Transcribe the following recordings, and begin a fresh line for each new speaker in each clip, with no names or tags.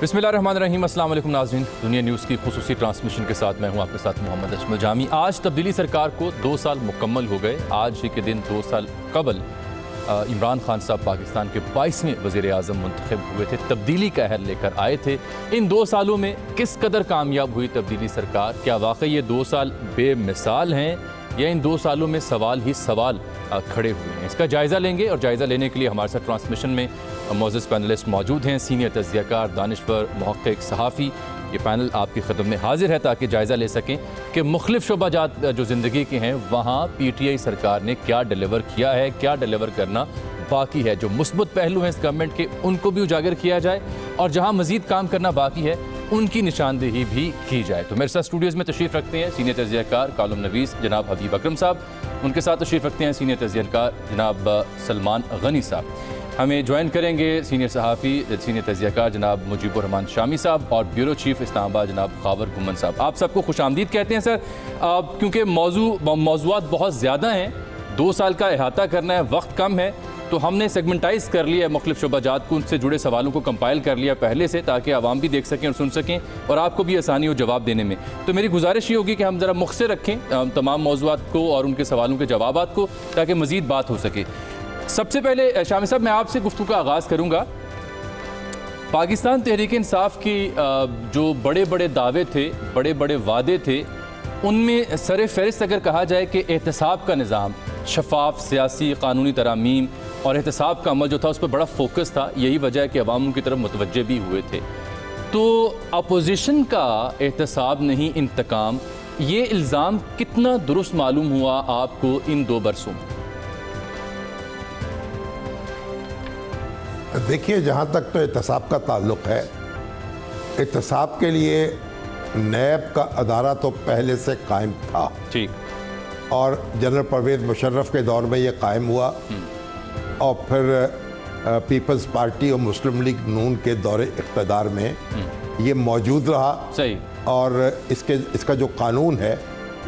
बिस्मिल्लाहिर्रहमानिर्रहीम। अस्सलाम वालेकुम नाज़रीन, दुनिया न्यूज़ की खुसूसी ट्रांसमिशन के साथ मैं हूं आपके साथ मोहम्मद अजमल जामी। आज तब्दीली सरकार को 2 साल मुकम्मल हो गए। आज ही के दिन 2 साल कबल इमरान खान साहब पाकिस्तान के 22वें वज़ीर आज़म मुंतखब हुए थे, तब्दीली का अहल लेकर आए थे। इन 2 सालों में किस कदर कामयाब हुई तब्दीली सरकार? क्या वाकई ये 2 साल बेमिसाल हैं या इन 2 सालों में सवाल ही सवाल खड़े हुए हैं? इसका जायज़ा लेंगे और जायज़ा लेने के लिए हमारे साथ ट्रांसमिशन में मौजूद पैनलिस्ट मौजूद हैं। सीनियर तज़कियाकार, दानिश्वर, मुहक्किक, सहाफ़ी, ये पैनल आपकी खिदमत में हाजिर है ताकि जायज़ा ले सकें कि मुख्तलिफ शोबाजात जो ज़िंदगी के हैं वहाँ PTI सरकार ने क्या डिलीवर किया है, क्या डिलीवर करना बाकी है। जो मुस्बत पहलू हैं इस गवर्नमेंट के, उनको भी उजागर किया जाए और जहाँ मज़ीद काम करना बाकी है उनकी निशानदेही भी की जाए। तो मेरे साथ स्टूडियोज़ में तशरीफ़ रखते हैं सीनियर तज़कियाकार, कॉलम नवीस जनाब हबीब अकरम साहब। उनके साथ तशरीफ़ रखते हैं सीनियर तज़कियाकार जनाब सलमान गनी साहब। हमें ज्वाइन करेंगे सीनियर सहाफ़ी, सीनियर तज़कियाकार जनाब मुजीबुर रहमान शामी साहब और ब्यूरो चीफ इस्लामाबाद जनाब खावर गुमन साहब। आप सबको खुशामदीद कहते हैं सर, क्योंकि मौज़ूआत बहुत ज़्यादा हैं, 2 साल का अहाता करना है, वक्त कम है, तो हमने सेगमेंटाइज़ कर लिया है मुख्तलिफ शोबाजात को, उनसे जुड़े सवालों को कंपाइल कर लिया पहले से ताकि आवाम भी देख सकें और सुन सकें और आपको भी आसानी हो जवाब देने में। तो मेरी गुजारिश ये होगी कि हम ज़रा मुख्तसर रखें तमाम मौज़ूआत को और उनके सवालों के जवाबात को ताकि मज़ीद बात हो सके। सबसे पहले शामी साहब मैं आपसे गुफ्तगू का आगाज़ करूँगा। पाकिस्तान तहरीक इंसाफ की जो बड़े बड़े दावे थे, बड़े बड़े वादे थे, उनमें सर फहरिस्त अगर कहा जाए कि एहतसाब का निज़ाम, शफाफ सियासी कानूनी तरामीम और एहतसाब का अमल जो था उस पर बड़ा फोकस था, यही वजह है कि अवाम की तरफ मुतवज्जे भी हुए थे। तो अपोजिशन का एहतसाब नहीं इंतकाम, ये इल्ज़ाम कितना दुरुस्त मालूम हुआ आपको इन 2 बरसों में?
देखिए, जहाँ तक तो एहतसाब का ताल्लुक़ है, एहतसाब के लिए नैब का अदारा तो पहले से कायम था,
ठीक,
और जनरल परवेज़ मुशर्रफ के दौर में ये कायम हुआ और फिर पीपल्स पार्टी और मुस्लिम लीग नून के दौरे इक़्तिदार में ये मौजूद रहा।
सही।
और इसका जो कानून है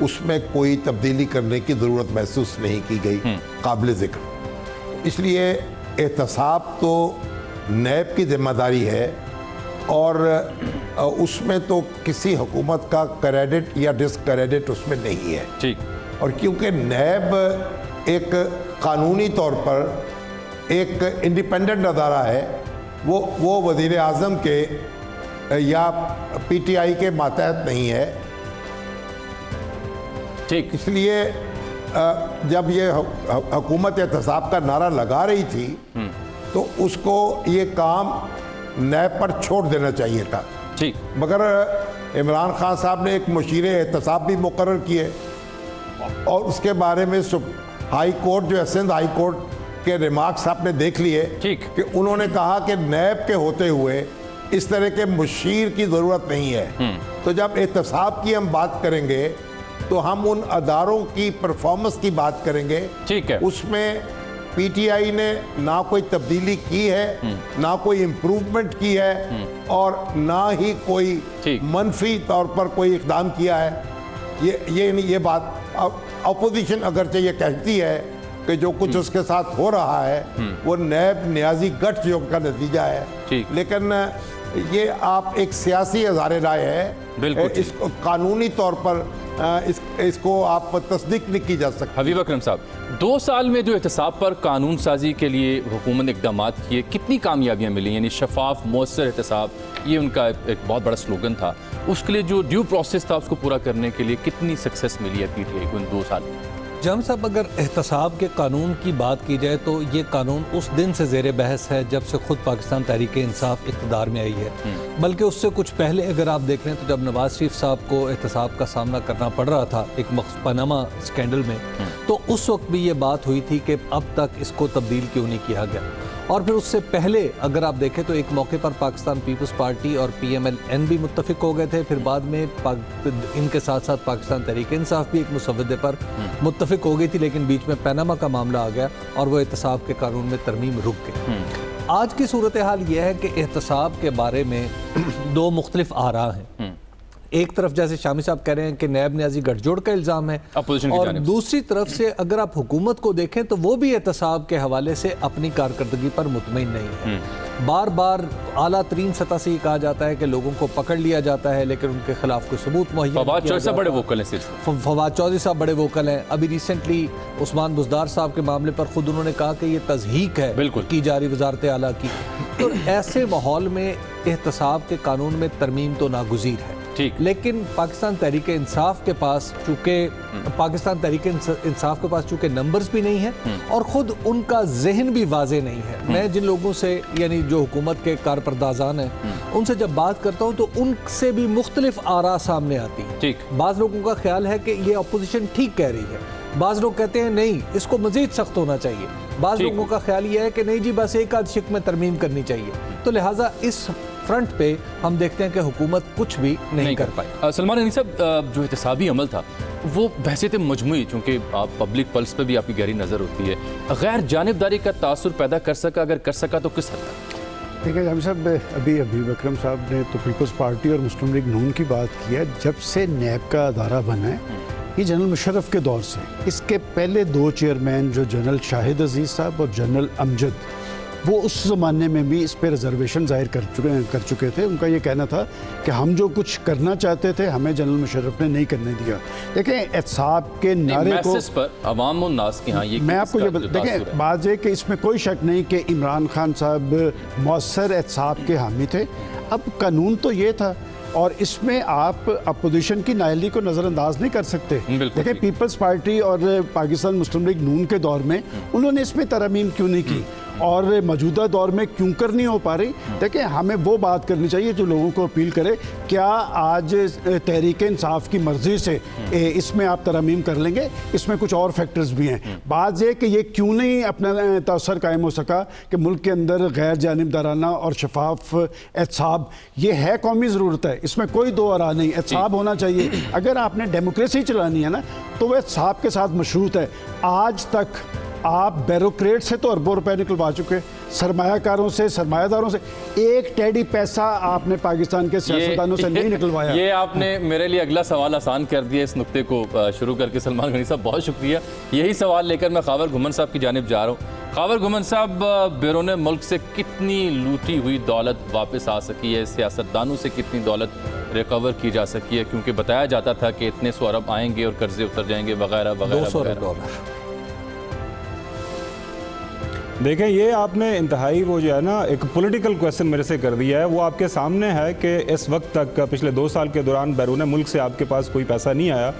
उसमें कोई तब्दीली करने की ज़रूरत महसूस नहीं की गई काबिल ज़िक्र। इसलिए एहतसाब तो नैब की ज़िम्मेदारी है और उसमें तो किसी हुकूमत का क्रेडिट या डिसक्रेडिट उसमें नहीं है।
ठीक। और
क्योंकि नैब एक कानूनी तौर पर एक इंडिपेंडेंट अदारा है, वो वज़ीर आज़म के या PTI के मातहत नहीं है।
ठीक।
इसलिए जब ये हुकूमत एहतसाब का नारा लगा रही थी तो उसको ये काम नैब पर छोड़ देना चाहिए था।
ठीक।
मगर इमरान खान साहब ने एक मुशीर एहतसाब भी मुकर्रर किए और उसके बारे में हाई कोर्ट, जो सिंध हाई कोर्ट के रिमार्क्स आपने देख लिए।
ठीक।
कि उन्होंने कहा कि नैब के होते हुए इस तरह के मुशीर की ज़रूरत नहीं है। तो जब एहतसाब की हम बात करेंगे तो हम उन अदारों की परफॉर्मेंस की बात करेंगे।
ठीक है।
उसमें PTI ने ना कोई तब्दीली की है, ना कोई इम्प्रूवमेंट की है और ना ही कोई मनफी तौर पर कोई इक़दाम किया है। ये बात अपोजिशन अगरचे ये कहती है कि जो कुछ उसके साथ हो रहा है वो नैब न्याजी गठजोड़ का नतीजा है, लेकिन ये आप एक सियासी इज़हार राय है, इसको कानूनी तौर पर इसको आप तस्दीक नहीं की जा सकती।
हबीब अकरम साहब, 2 साल में जो एहतसाब पर कानून साजी के लिए हुकूमत ने इक़दामात किए, कितनी कामयाबियाँ मिली? यानी शफाफ मौसर एहतसाब, ये उनका एक बहुत बड़ा स्लोगन था। उसके लिए जो ड्यू प्रोसेस था उसको पूरा करने के लिए कितनी सक्सेस मिली है PTI को इन 2 साल में?
जाम साहब, अगर एहतसाब के कानून की बात की जाए तो ये कानून उस दिन से ज़ेर बहस है जब से खुद पाकिस्तान तहरीक इंसाफ इक़्तिदार में आई है। बल्कि उससे कुछ पहले अगर आप देख लें तो जब नवाज शरीफ साहब को एहतसाब का सामना करना पड़ रहा था एक पनामा स्कैंडल में, तो उस वक्त भी ये बात हुई थी कि अब तक इसको तब्दील क्यों नहीं किया गया। और फिर उससे पहले अगर आप देखें तो एक मौके पर पाकिस्तान पीपल्स पार्टी और PMLN भी मुत्तफिक हो गए थे। फिर बाद में इनके साथ साथ पाकिस्तान तहरीक इंसाफ भी एक मुसव्वदे पर मुत्तफिक हो गई थी, लेकिन बीच में पनामा का मामला आ गया और वो एहतसाब के कानून में तरमीम रुक गई। आज की सूरत हाल ये है कि एहतसाब के बारे में 2 मुख्तलिफ आरा हैं। एक तरफ जैसे शामी साहब कह रहे हैं कि नैब न्याजी गठजोड़ का इल्ज़ाम है, और दूसरी तरफ से अगर आप हुकूमत को देखें तो वो भी एहतसाब के हवाले से अपनी कारकर्दगी पर मुतमईन नहीं है। बार बार आला तरीन सतह से ये कहा जाता है कि लोगों को पकड़ लिया जाता है लेकिन उनके खिलाफ कोई सबूत मुहैया
फवाद चौधरी साहब बड़े वोकल हैं सिलसिले में।
फवाद चौधरी साहब बड़े वोकल हैं। अभी रिसेंटली उस्मान बुज़दार साहब के मामले पर खुद उन्होंने कहा कि ये तज़हीक है
बिल्कुल
की जा रही वजारत आला की। तो ऐसे माहौल में एहतसाब के कानून में तरमीम तो नागुज़ीर है,
ठीक,
लेकिन पाकिस्तान तहरीक इंसाफ के पास चूँकि नंबर्स भी नहीं है और ख़ुद उनका जहन भी वाज़े नहीं है। मैं जिन लोगों से यानी जो हुकूमत के कारपरदाजान हैं उनसे जब बात करता हूँ तो उनसे भी मुख्तलिफ आरा सामने आती हैं।
ठीक,
बाज़ लोगों का ख्याल है कि ये अपोजिशन ठीक कह रही है, बाज़ लोग कहते हैं नहीं इसको मज़ीद सख्त होना चाहिए, बाज़ लोगों का ख्याल ये है कि नहीं जी बस एक आध शिक में तरमीम करनी चाहिए। तो लिहाजा इस फ्रंट पे हम देखते हैं कि हुकूमत कुछ भी नहीं कर पाई।
सलमान गनी साहब, जो एहतसाबी अमल था वो बहसीत मजमूई, चूँकि आप पब्लिक पल्स पे भी आपकी गहरी नज़र होती है, गैर जानिबदारी का तासुर पैदा कर सका? अगर कर सका तो किस हद तक?
देखिए जामी साहब, अभी अकरम साहब ने तो पीपल्स पार्टी और मुस्लिम लीग नून की बात की है। जब से नैब का अदारा बना है ये जनरल मुशर्रफ के दौर से, इसके पहले दो चेयरमैन जो जनरल शाहिद अजीज़ साहब और जनरल अमजद, वो उस ज़माने में भी इस पर रिजर्वेशन जाहिर कर चुके थे। उनका ये कहना था कि हम जो कुछ करना चाहते थे हमें जनरल मुशर्रफ ने नहीं करने दिया। देखें एहतसाब के नारे को
पर अवाम और नास के यहाँ ये
मैं आपको ये देखें, बात है कि इसमें कोई शक नहीं कि इमरान खान साहब मौसर एहतसाब के हामी थे। अब कानून तो ये था और इसमें आप अपोजिशन की नाअहली को नज़रअंदाज नहीं कर सकते। देखिए पीपल्स पार्टी और पाकिस्तान मुस्लिम लीग नून के दौर में उन्होंने इसमें तरमीम क्यों नहीं की और मौजूदा दौर में क्यों कर नहीं हो पा रही? देखिए हमें वो बात करनी चाहिए जो लोगों को अपील करे, क्या आज तहरीक इंसाफ की मर्जी से इसमें आप तरमीम कर लेंगे? इसमें कुछ और फैक्टर्स भी हैं। बात ये कि ये क्यों नहीं अपना तअस्सुर कायम हो सका कि मुल्क के अंदर गैर जानिबदाराना और शफाफ एहतसाब ये है कौमी ज़रूरत है, इसमें कोई दो आरा नहीं। एहतसाब होना चाहिए। अगर आपने डेमोक्रेसी चलानी है ना तो वह एहतसाब के साथ मशरूत है। आज तक आप बैरोक्रेट से तो अरबों रुपए निकलवा चुके, सरमायाकारों से, सरमायादारों से एक टेडी पैसा आपने पाकिस्तान के सियासतदानों से नहीं निकलवाया।
ये आपने मेरे लिए अगला सवाल आसान कर दिया इस नुक्ते को शुरू करके। सलमान गनी साहब बहुत शुक्रिया। यही सवाल लेकर मैं खावर घुमन साहब की जानिब जा रहा हूँ। खावर घुमन साहब, बैरून मुल्क से कितनी लूटी हुई दौलत वापस आ सकी है? सियासतदानों से कितनी दौलत रिकवर की जा सकी है? क्योंकि बताया जाता था कि इतने 100 अरब आएंगे और कर्जे उतर जाएंगे वगैरह वगैरह।
200 अरब डॉलर।
देखें ये आपने इंतहाई वो जो है ना एक पॉलिटिकल क्वेश्चन मेरे से कर दिया है। वो आपके सामने है कि इस वक्त तक पिछले 2 साल के दौरान बैरून मुल्क से आपके पास कोई पैसा नहीं आया।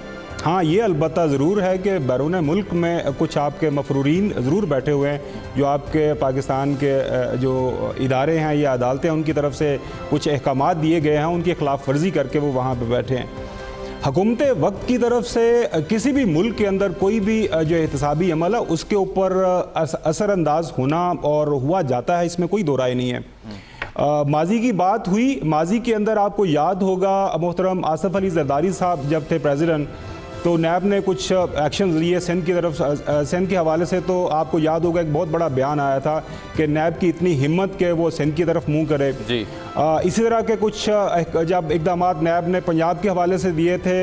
हाँ ये अलबत्ता ज़रूर है कि बैरून मुल्क में कुछ आपके मफरूरीन ज़रूर बैठे हुए हैं, जो आपके पाकिस्तान के जो इदारे हैं या अदालतें हैं उनकी तरफ से कुछ अहकामात दिए गए हैं, उनकी खिलाफ वर्जी करके वो वहाँ पर बैठे हैं। हुकूमत वक्त की तरफ से किसी भी मुल्क के अंदर कोई भी जो एहतसाबी अमल है उसके ऊपर असरअंदाज होना और हुआ जाता है, इसमें कोई दो राय नहीं है। माजी की बात हुई, माजी के अंदर आपको याद होगा मोहतरम आसिफ अली जरदारी साहब जब थे प्रेसिडेंट तो नैब ने कुछ एक्शन लिए सिंध की तरफ, सिंध के हवाले से। तो आपको याद होगा एक बहुत बड़ा बयान आया था कि नैब की इतनी हिम्मत के वो सिंध की तरफ मुंह करे जी। इसी तरह के कुछ जब इक़दाम नैब ने पंजाब के हवाले से दिए थे,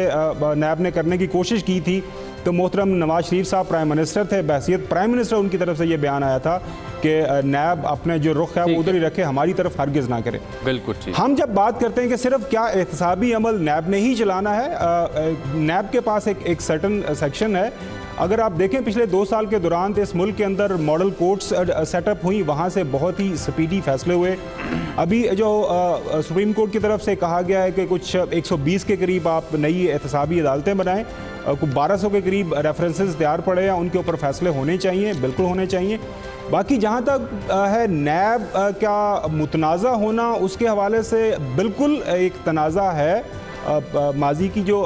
नैब ने करने की कोशिश की थी, तो मोहतरम नवाज शरीफ साहब प्राइम मिनिस्टर थे, बहसीत प्राइम मिनिस्टर उनकी तरफ से ये बयान आया था कि नैब अपने जो रुख है वो उधर ही रखे, हमारी तरफ हरगिज़ ना करे।
बिल्कुल ठीक।
हम जब बात करते हैं कि सिर्फ क्या एहतसाबी अमल नैब ने ही चलाना है, नैब के पास एक सर्टन सेक्शन है। अगर आप देखें पिछले 2 साल के दौरान तो इस मुल्क के अंदर मॉडल कोर्ट्स सेटअप हुई, वहाँ से बहुत ही स्पीडी फैसले हुए। अभी जो सुप्रीम कोर्ट की तरफ से कहा गया है कि कुछ 120 के करीब आप नई एहतसाबी अदालतें बनाएं, कुछ 1200 के करीब रेफरेंसेस तैयार पड़े हैं, उनके ऊपर फैसले होने चाहिए, बिल्कुल होने चाहिए। बाकी जहाँ तक है नैब का मुतनाज़ा होना, उसके हवाले से बिल्कुल एक तनाज़ा है। माजी की जो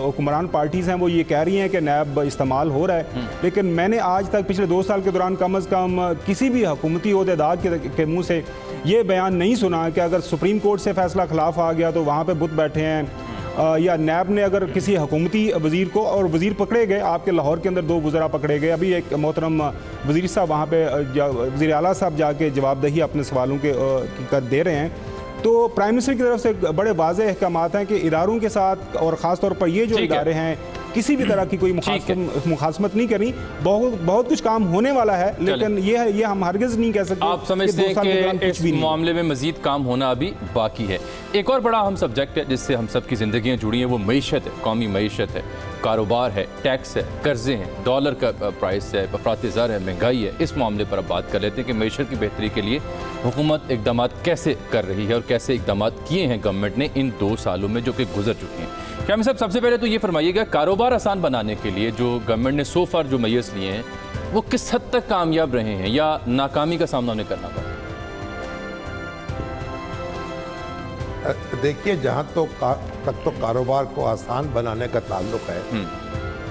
हुक्मरान पार्टीज़ हैं वो ये कह रही हैं कि नैब इस्तेमाल हो रहा है, लेकिन मैंने आज तक पिछले 2 साल के दौरान कम अज़ कम किसी भी हुकूमती ओहदेदार के मुँह से ये बयान नहीं सुना कि अगर सुप्रीम कोर्ट से फैसला खिलाफ आ गया तो वहाँ पे बुत बैठे हैं, या नैब ने अगर किसी हुकूमती वज़ीर को, और वज़ीर पकड़े गए, आपके लाहौर के अंदर 2 वज़रा पकड़े गए, अभी एक मोहतरम वज़ीर साहब वहाँ पे वज़ीर आला साहब जाके जवाबदही अपने सवालों के कर दे रहे हैं। तो प्राइम मिनिस्टर की तरफ से बड़े वाज़ेह अहकामात हैं कि इदारों के साथ, और ख़ास तौर पर ये जो इदारे हैं किसी भी तरह की कोई मुखासमत नहीं करनी। बहुत कुछ काम होने वाला है, लेकिन ये हम हरगिज़ नहीं कह सकते।
आप समझते हैं कि इस मामले में मजीद काम होना अभी बाकी है। एक और बड़ा अहम सब्जेक्ट है जिससे हम सब की ज़िंदगियाँ जुड़ी हैं, वो मईशत है, कौमी मईशत है, कारोबार है, टैक्स है, कर्जे हैं, डॉलर का प्राइस है, अफरात ज़र है, महंगाई है। इस मामले पर अब बात कर लेते हैं कि मईशत की बेहतरी के लिए हुकूमत इक़दाम कैसे कर रही है और कैसे इक़दाम किए हैं गवर्नमेंट ने इन 2 सालों में जो कि गुजर चुके हैं। क्या साहब, सबसे पहले तो ये फरमाइएगा, कारोबार आसान बनाने के लिए जो गवर्नमेंट ने सो फार जो मेजर्स लिए हैं वो किस हद तक कामयाब रहे हैं या नाकामी का सामना उन्हें करना पड़ा?
देखिए, जहाँ तक तो कारोबार को आसान बनाने का ताल्लुक है,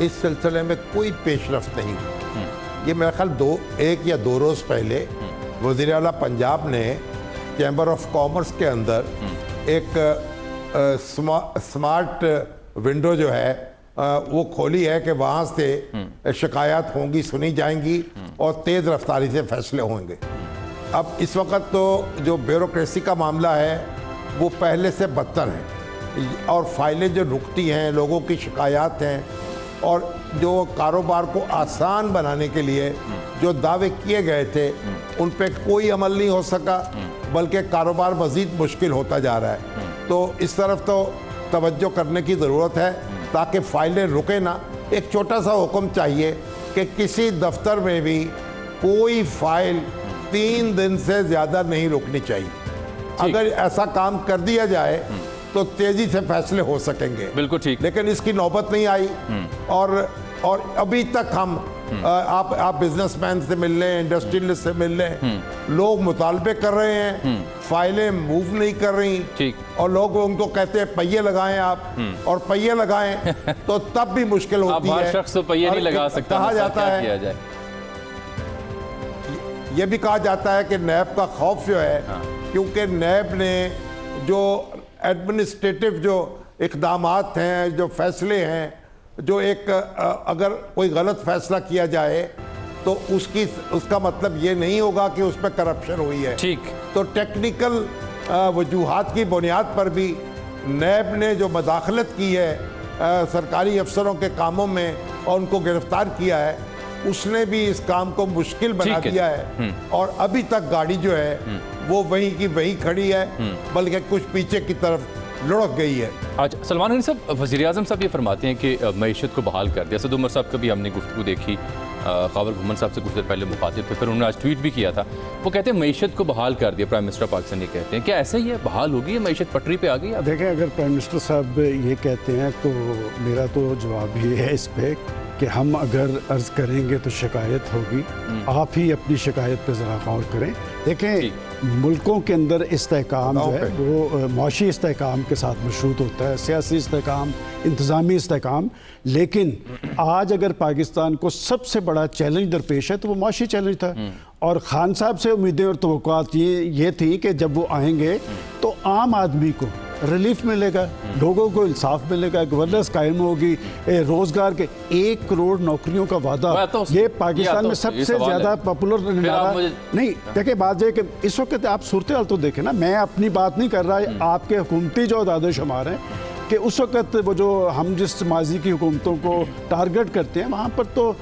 इस सिलसिले में कोई पेशरफ्त नहीं हुई। ये मेरा ख्याल 1 या 2 रोज़ पहले वज़ीर आला पंजाब ने चैम्बर ऑफ कॉमर्स के अंदर एक स्मार्ट विंडो जो है वो खोली है कि वहाँ से शिकायत होंगी, सुनी जाएंगी और तेज़ रफ्तारी से फैसले होंगे। अब इस वक्त तो जो ब्यूरोक्रेसी का मामला है वो पहले से बदतर है और फाइलें जो रुकती हैं, लोगों की शिकायत हैं, और जो कारोबार को आसान बनाने के लिए जो दावे किए गए थे उन पे कोई अमल नहीं हो सका, बल्कि कारोबार मज़ीद मुश्किल होता जा रहा है। तो इस तरफ तो तवज्जो करने की ज़रूरत है ताकि फ़ाइलें रुके ना। एक छोटा सा हुक्म चाहिए कि किसी दफ्तर में भी कोई फ़ाइल 3 दिन से ज़्यादा नहीं रुकनी चाहिए। अगर ऐसा काम कर दिया जाए तो तेज़ी से फैसले हो सकेंगे।
बिल्कुल ठीक।
लेकिन इसकी नौबत नहीं आई और अभी तक हम आप बिजनेसमैन से मिल लें, इंडस्ट्रियलिस्ट से मिल लें, लोग मुतालबे कर रहे हैं, फाइलें मूव नहीं कर रही।
ठीक।
और लोग उनको कहते हैं पहिए लगाएं आप, और पहिए लगाएं तो तब भी मुश्किल होती है।
हर शख्स तो पहिए नहीं लगा सकता।
कहा जाता है, ये भी कहा जाता है कि नैब का खौफ जो है, क्योंकि नैब ने जो एडमिनिस्ट्रेटिव जो इक़दामात हैं, जो फैसले हैं, जो एक अगर कोई गलत फैसला किया जाए तो उसका मतलब ये नहीं होगा कि उस पर करप्शन हुई है।
ठीक।
तो टेक्निकल वजूहात की बुनियाद पर भी नैब ने जो मदाखलत की है सरकारी अफसरों के कामों में और उनको गिरफ्तार किया है, उसने भी इस काम को मुश्किल बना दिया है। और अभी तक गाड़ी जो है वो वहीं की वहीं खड़ी है, बल्कि कुछ पीछे की तरफ लुढ़क गई है।
अच्छा सलमान गनी साहब, वज़ीर आज़म साहब ये फरमाते हैं कि मईशत को बहाल कर दिया। असद उमर साहब का भी हमने गुफ्तगू देखी, ख़ावर घुमन साहब से कुछ देर पहले मुखातिब थे, फिर उन्होंने आज ट्वीट भी किया था। वो कहते हैं मईशत को बहाल कर दिया, प्राइम मिनिस्टर पाकिस्तान ये कहते हैं। क्या ऐसा ही है, बहाल होगी, मईशत पटरी पे आ गई?
देखें, अगर प्राइम मिनिस्टर साहब ये कहते हैं तो मेरा तो जवाब ये है इस पर कि हम अगर अर्ज़ करेंगे तो शिकायत होगी। आप ही अपनी शिकायत पर ज़रा गौर करें। देखें, मुल्कों के अंदर इस्तेहकाम जो है वो मुआशी इस्तेहकाम के साथ मशरूत होता है, सियासी इस्तेहकाम, इंतज़ामी इस्तेहकाम। लेकिन आज अगर पाकिस्तान को सबसे बड़ा चैलेंज दरपेश है तो वो मुआशी चैलेंज था। और खान साहब से उम्मीदें और तवक्कुआत ये थी कि जब वो आएंगे तो आम आदमी को रिलीफ मिलेगा, लोगों को इंसाफ मिलेगा, गवर्नेंस कायम होगी, रोजगार के 1 करोड़ नौकरियों का वादा, ये पाकिस्तान में सबसे ज़्यादा पॉपुलर नहीं। देखिए, बात यह कि इस वक्त आप सूरत हाल तो देखें ना, मैं अपनी बात नहीं कर रहा, आपके हुकूमती जो आदेश हमारे हैं कि उस वक्त वो जो हम जिस माजी की हुकूमतों को टारगेट करते हैं वहाँ पर तो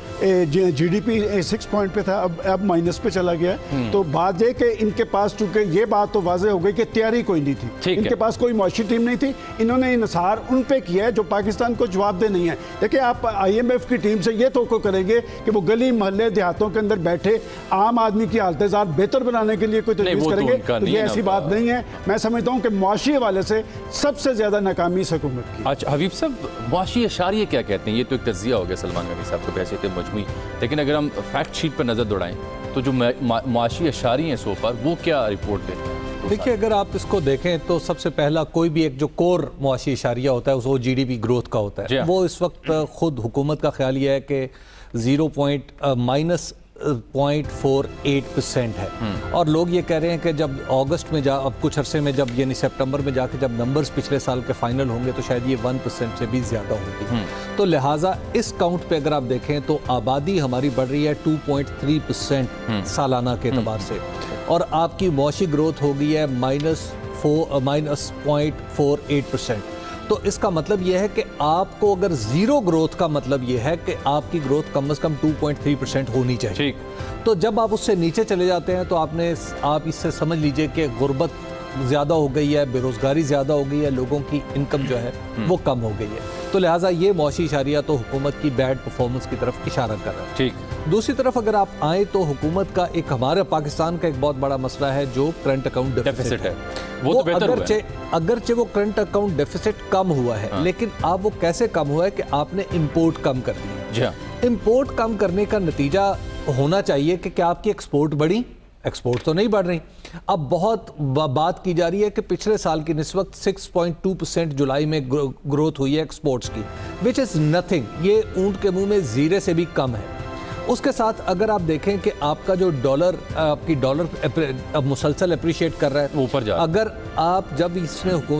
GDP 6 पॉइंट पे था, अब माइनस पे चला गया। तो बात ये कि इनके पास, चूंकि ये बात तो वाज़ेह हो गई कि तैयारी कोई नहीं थी, इनके पास कोई मुआशी टीम नहीं थी, इन्होंने इन्हिसार उन पे किया है जो पाकिस्तान को जवाबदेह नहीं है। देखिए, आप IMF की टीम से ये तो करेंगे कि वो गली मोहल्ले देहातों के अंदर बैठे आम आदमी की हालत बेहतर बनाने के लिए कोई तजवीज़ करेंगे, तो ये ऐसी बात नहीं है। मैं समझता हूँ कि मुआशी हवाले से सबसे ज़्यादा नाकामी हुकूमत की।
अच्छा हबीब साहब, मुआशी अशारिये क्या कहते हैं? ये तो एक तज्जिया हो गया सलमान गनी साहब के बहस थे मजमूई, लेकिन अगर हम फैक्ट शीट पर नज़र दौड़ाएं तो जो मुआशी अशारिये हैं सो फार वो क्या रिपोर्ट देते हैं?
देखिए, अगर आप इसको देखें तो सबसे पहला कोई भी एक जो कोर मुआशी इशारिया होता है वो GDP ग्रोथ का होता है। वो इस वक्त खुद हुकूमत का ख्याल ये है कि -0.48% है। और लोग ये कह रहे हैं कि जब अगस्त में अब कुछ अरसे में जब यानी सितंबर में जाके जब नंबर्स पिछले साल के फाइनल होंगे तो शायद ये 1% से भी ज़्यादा होगी। तो लिहाजा इस काउंट पे अगर आप देखें तो आबादी हमारी बढ़ रही है 2.3% सालाना के एतबार से, और आपकी मुआशी ग्रोथ हो गई है -0.48%। تو اس کا مطلب یہ ہے کہ آپ کو اگر زیرو گروتھ کا مطلب یہ ہے کہ آپ کی گروتھ کم از کم 2.3% ہونی چاہیے.
ٹھیک.
تو جب آپ اس سے نیچے چلے جاتے ہیں تو آپ اس سے سمجھ لیجئے کہ غربت زیادہ ہو گئی ہے, بے روزگاری زیادہ ہو گئی ہے, لوگوں کی انکم جو ہے وہ کم ہو گئی ہے. تو لہٰذا یہ معاشی اشاریہ تو حکومت کی بیڈ پرفارمنس کی طرف اشارہ کر رہا ہے.
ٹھیک.
دوسری طرف اگر آپ آئیں تو حکومت کا ایک ہمارے پاکستان کا ایک بہت بڑا مسئلہ ہے جو کرنٹ اکاؤنٹ ڈیفیسٹ ہے.
وہ تو بہتر ہوا ہے.
اگرچہ وہ کرنٹ اکاؤنٹ ڈیفیسٹ کم ہوا ہے, لیکن اب وہ کیسے کم ہوا ہے کہ آپ نے امپورٹ کم کر دی.
جی ہاں.
امپورٹ کم کرنے کا نتیجہ ہونا چاہیے کہ کیا آپ کی ایکسپورٹ بڑھی؟ ایکسپورٹ تو نہیں بڑھ رہی. اب بہت بات کی جا رہی ہے کہ پچھلے سال کی نسبت 6.2% جولائی میں گروتھ ہوئی ہے ایکسپورٹس کی, وچ از نتھنگ. یہ اونٹ کے منہ میں زیرے سے بھی کم ہے. اس کے ساتھ اگر آپ دیکھیں کہ آپ کا جو ڈالر, آپ کی ڈالر مسلسل اپریشیٹ کر رہا ہے,
اوپر جا رہا ہے.
اگر آپ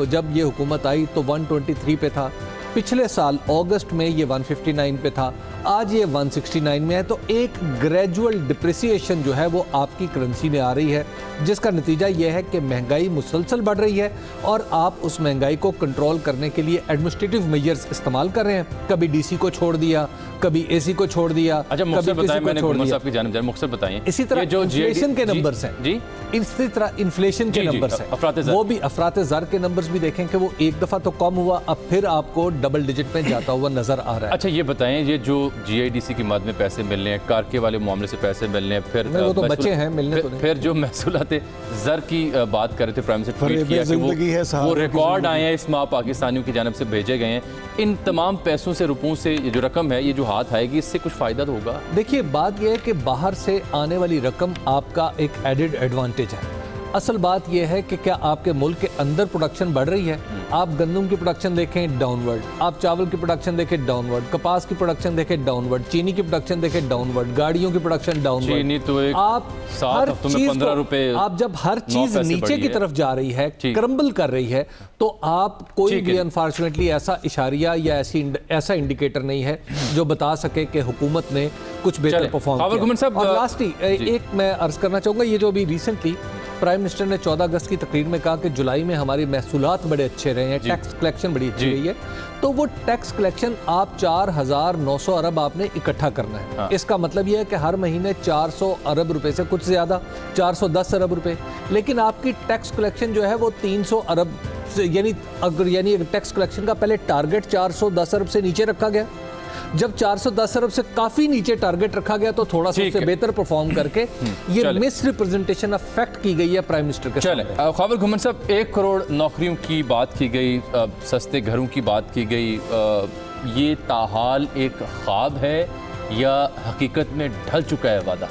جب یہ حکومت آئی تو 123 پہ تھا, پچھلے سال اگست میں یہ 159 پہ تھا, آج یہ 169 میں ہے. تو ایک گریجول ڈپریسیشن جو ہے وہ آپ کی کرنسی میں آ رہی ہے, جس کا نتیجہ یہ ہے کہ مہنگائی مسلسل بڑھ رہی ہے اور آپ اس مہنگائی کو کنٹرول کرنے کے لیے ایڈمنسٹریٹو میجرز استعمال کر رہے ہیں. کبھی ڈی سی کو چھوڑ دیا, کبھی اے سی کو چھوڑ دیا.
اچھا مختصر بتائیں, میں نے گھمر صاحب کی جانب مختصر بتائیں.
اسی طرح انفلیشن کے نمبرز ہیں.
جی.
اسی طرح انفلیشن کے نمبرز ہیں, وہ بھی افراط زر کے نمبرز بھی دیکھیں کہ وہ ایک دفعہ تو کم ہوا, اب پھر آپ کو ڈبل ڈیجٹ میں جاتا ہوا نظر آ رہا ہے.
اچھا یہ بتائیں, یہ جو جی آئی ڈی سی کی مد میں پیسے ملنے ہیں, کارکے والے معاملے سے پیسے ملنے ہیں, پھر
وہ تو بچے ہیں ملنے تو نہیں.
پھر جو محصولات زر کی بات کر رہے تھے, پرائم منسٹر ٹویٹ کیا کہ وہ ریکارڈ آئے ہیں اس ماہ پاکستانیوں کی جانب سے بھیجے گئے ہیں. ان تمام پیسوں سے, روپوں سے یہ جو رقم ہے, یہ جو ہاتھ آئے گی, اس سے کچھ فائدہ تو ہوگا؟
دیکھیے بات یہ ہے کہ باہر سے آنے والی رقم آپ کا ایک ایڈڈ ایڈوانٹیج ہے. اصل بات یہ ہے کہ کیا آپ کے ملک کے اندر پروڈکشن بڑھ رہی ہے؟ آپ گندم کی پروڈکشن دیکھیں ڈاؤن ورڈ, آپ چاول کی پروڈکشن دیکھیں ڈاؤن ورڈ, کپاس کی پروڈکشن دیکھیں ڈاؤن ورڈ, چینی کی پروڈکشن دیکھیں ڈاؤن ورڈ, گاڑیوں کی پروڈکشن ڈاؤن ورڈ.
چینی تو ایک
آپ
7 ہفتوں میں 15 روپے,
آپ جب ہر چیز نیچے کی طرف جا رہی ہے, کرمبل کر رہی ہے, تو آپ کوئی بھی انفارچونیٹلی ایسا اشاریہ یا ایسا انڈیکیٹر نہیں ہے جو بتا سکے کہ حکومت نے کچھ بہتر پرفارم کیا. اور لاسٹلی ایک میں عرض کرنا چاہوں گا, یہ جو ابھی ریسنٹلی پرائم منسٹر نے 14 اگست کی تقریر میں کہا کہ جولائی میں ہماری محصولات بڑے اچھے رہے ہیں, ٹیکس کلیکشن بڑی اچھی رہی ہے, تو وہ ٹیکس کلیکشن آپ 4,900 ارب آپ نے اکٹھا کرنا ہے. اس کا مطلب یہ ہے کہ ہر مہینے 400 ارب روپے سے کچھ زیادہ 410 ارب روپے, لیکن آپ کی ٹیکس کلیکشن جو ہے وہ 300 ارب, یعنی ٹیکس کلیکشن کا پہلے ٹارگٹ 410 ارب سے نیچے رکھا گیا. جب 410 ارب سے کافی نیچے ٹارگٹ رکھا گیا تو تھوڑا سا سے بہتر پرفارم کر کے یہ مس ریپرزنٹیشن آف فیکٹ کی گئی ہے پرائم منسٹر کے سامنے.
خاور گھمر صاحب, 1 کروڑ نوکریوں کی بات کی گئی, سستے گھروں کی بات کی گئی, یہ تاحال ایک خواب ہے یا حقیقت میں ڈھل چکا ہے وعدہ؟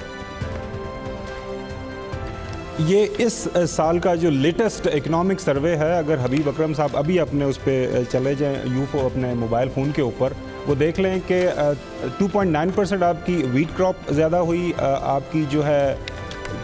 یہ اس سال کا جو لیٹسٹ اکنامک سروے ہے, اگر حبیب اکرم صاحب ابھی اپنے اس پہ چلے جائیں اپنے موبائل فون کے اوپر, وہ دیکھ لیں کہ 2.9% آپ کی ویٹ کراپ زیادہ ہوئی, آپ کی جو ہے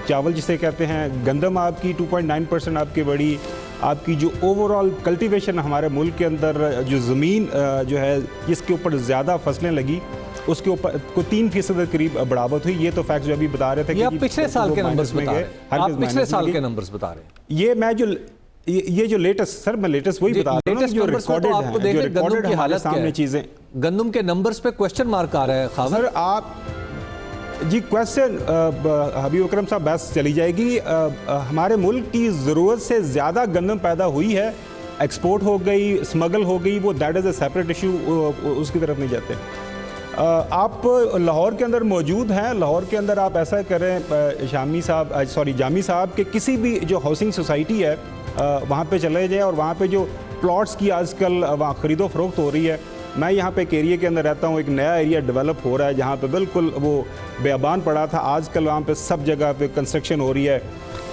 چاول جسے کہتے ہیں گندم, آپ کی 2.9% آپ کی بڑی, آپ کی جو اوور آل کلٹیویشن ہمارے ملک کے اندر جو زمین جو ہے جس کے اوپر زیادہ فصلیں لگی اس کے اوپر کو 3% قریب بڑھاوت ہوئی. یہ تو فیکٹس جو ابھی بتا رہے تھے کہ
پچھلے سال کے نمبرز بتا رہے ہیں, آپ پچھلے سال کے نمبرز بتا رہے ہیں.
یہ میں جو لیٹسٹ, سر میں لیٹسٹ وہی بتا رہا ہوں جو ریکارڈڈ ہیں, جو ریکارڈڈ ہمارے سامنے چیزیں.
گندم کے نمبرز پہ کوسچن مارک آ رہا ہے.
سر آپ جی کوسچن حبیب اکرم صاحب بس چلی جائے گی. ہمارے ملک کی ضرورت سے زیادہ گندم پیدا ہوئی ہے, ایکسپورٹ ہو گئی, اسمگل ہو گئی, وہ that is a separate issue, اس کی طرف نہیں جاتے. آپ لاہور کے اندر موجود ہیں, لاہور کے اندر آپ ایسا کریں جامی صاحب کہ کسی بھی جو ہاؤسنگ سوسائٹی ہے وہاں پہ چلے جائیں, اور وہاں پہ جو پلاٹس کی آج کل وہاں خرید و فروخت ہو رہی ہے. میں یہاں پہ ایک ایریا کے اندر رہتا ہوں, ایک نیا ایریا ڈیولپ ہو رہا ہے جہاں پہ بالکل وہ بیابان پڑا تھا, آج کل وہاں پہ سب جگہ پہ کنسٹرکشن ہو رہی ہے.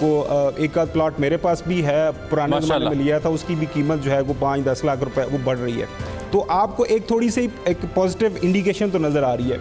وہ ایک آدھ پلاٹ میرے پاس بھی ہے, پرانے زمانے میں لیا تھا, اس کی بھی قیمت جو ہے وہ 5-10 لاکھ روپے وہ بڑھ رہی ہے. تو آپ کو ایک تھوڑی سی ایک پازیٹیو انڈیکیشن تو نظر آ رہی ہے.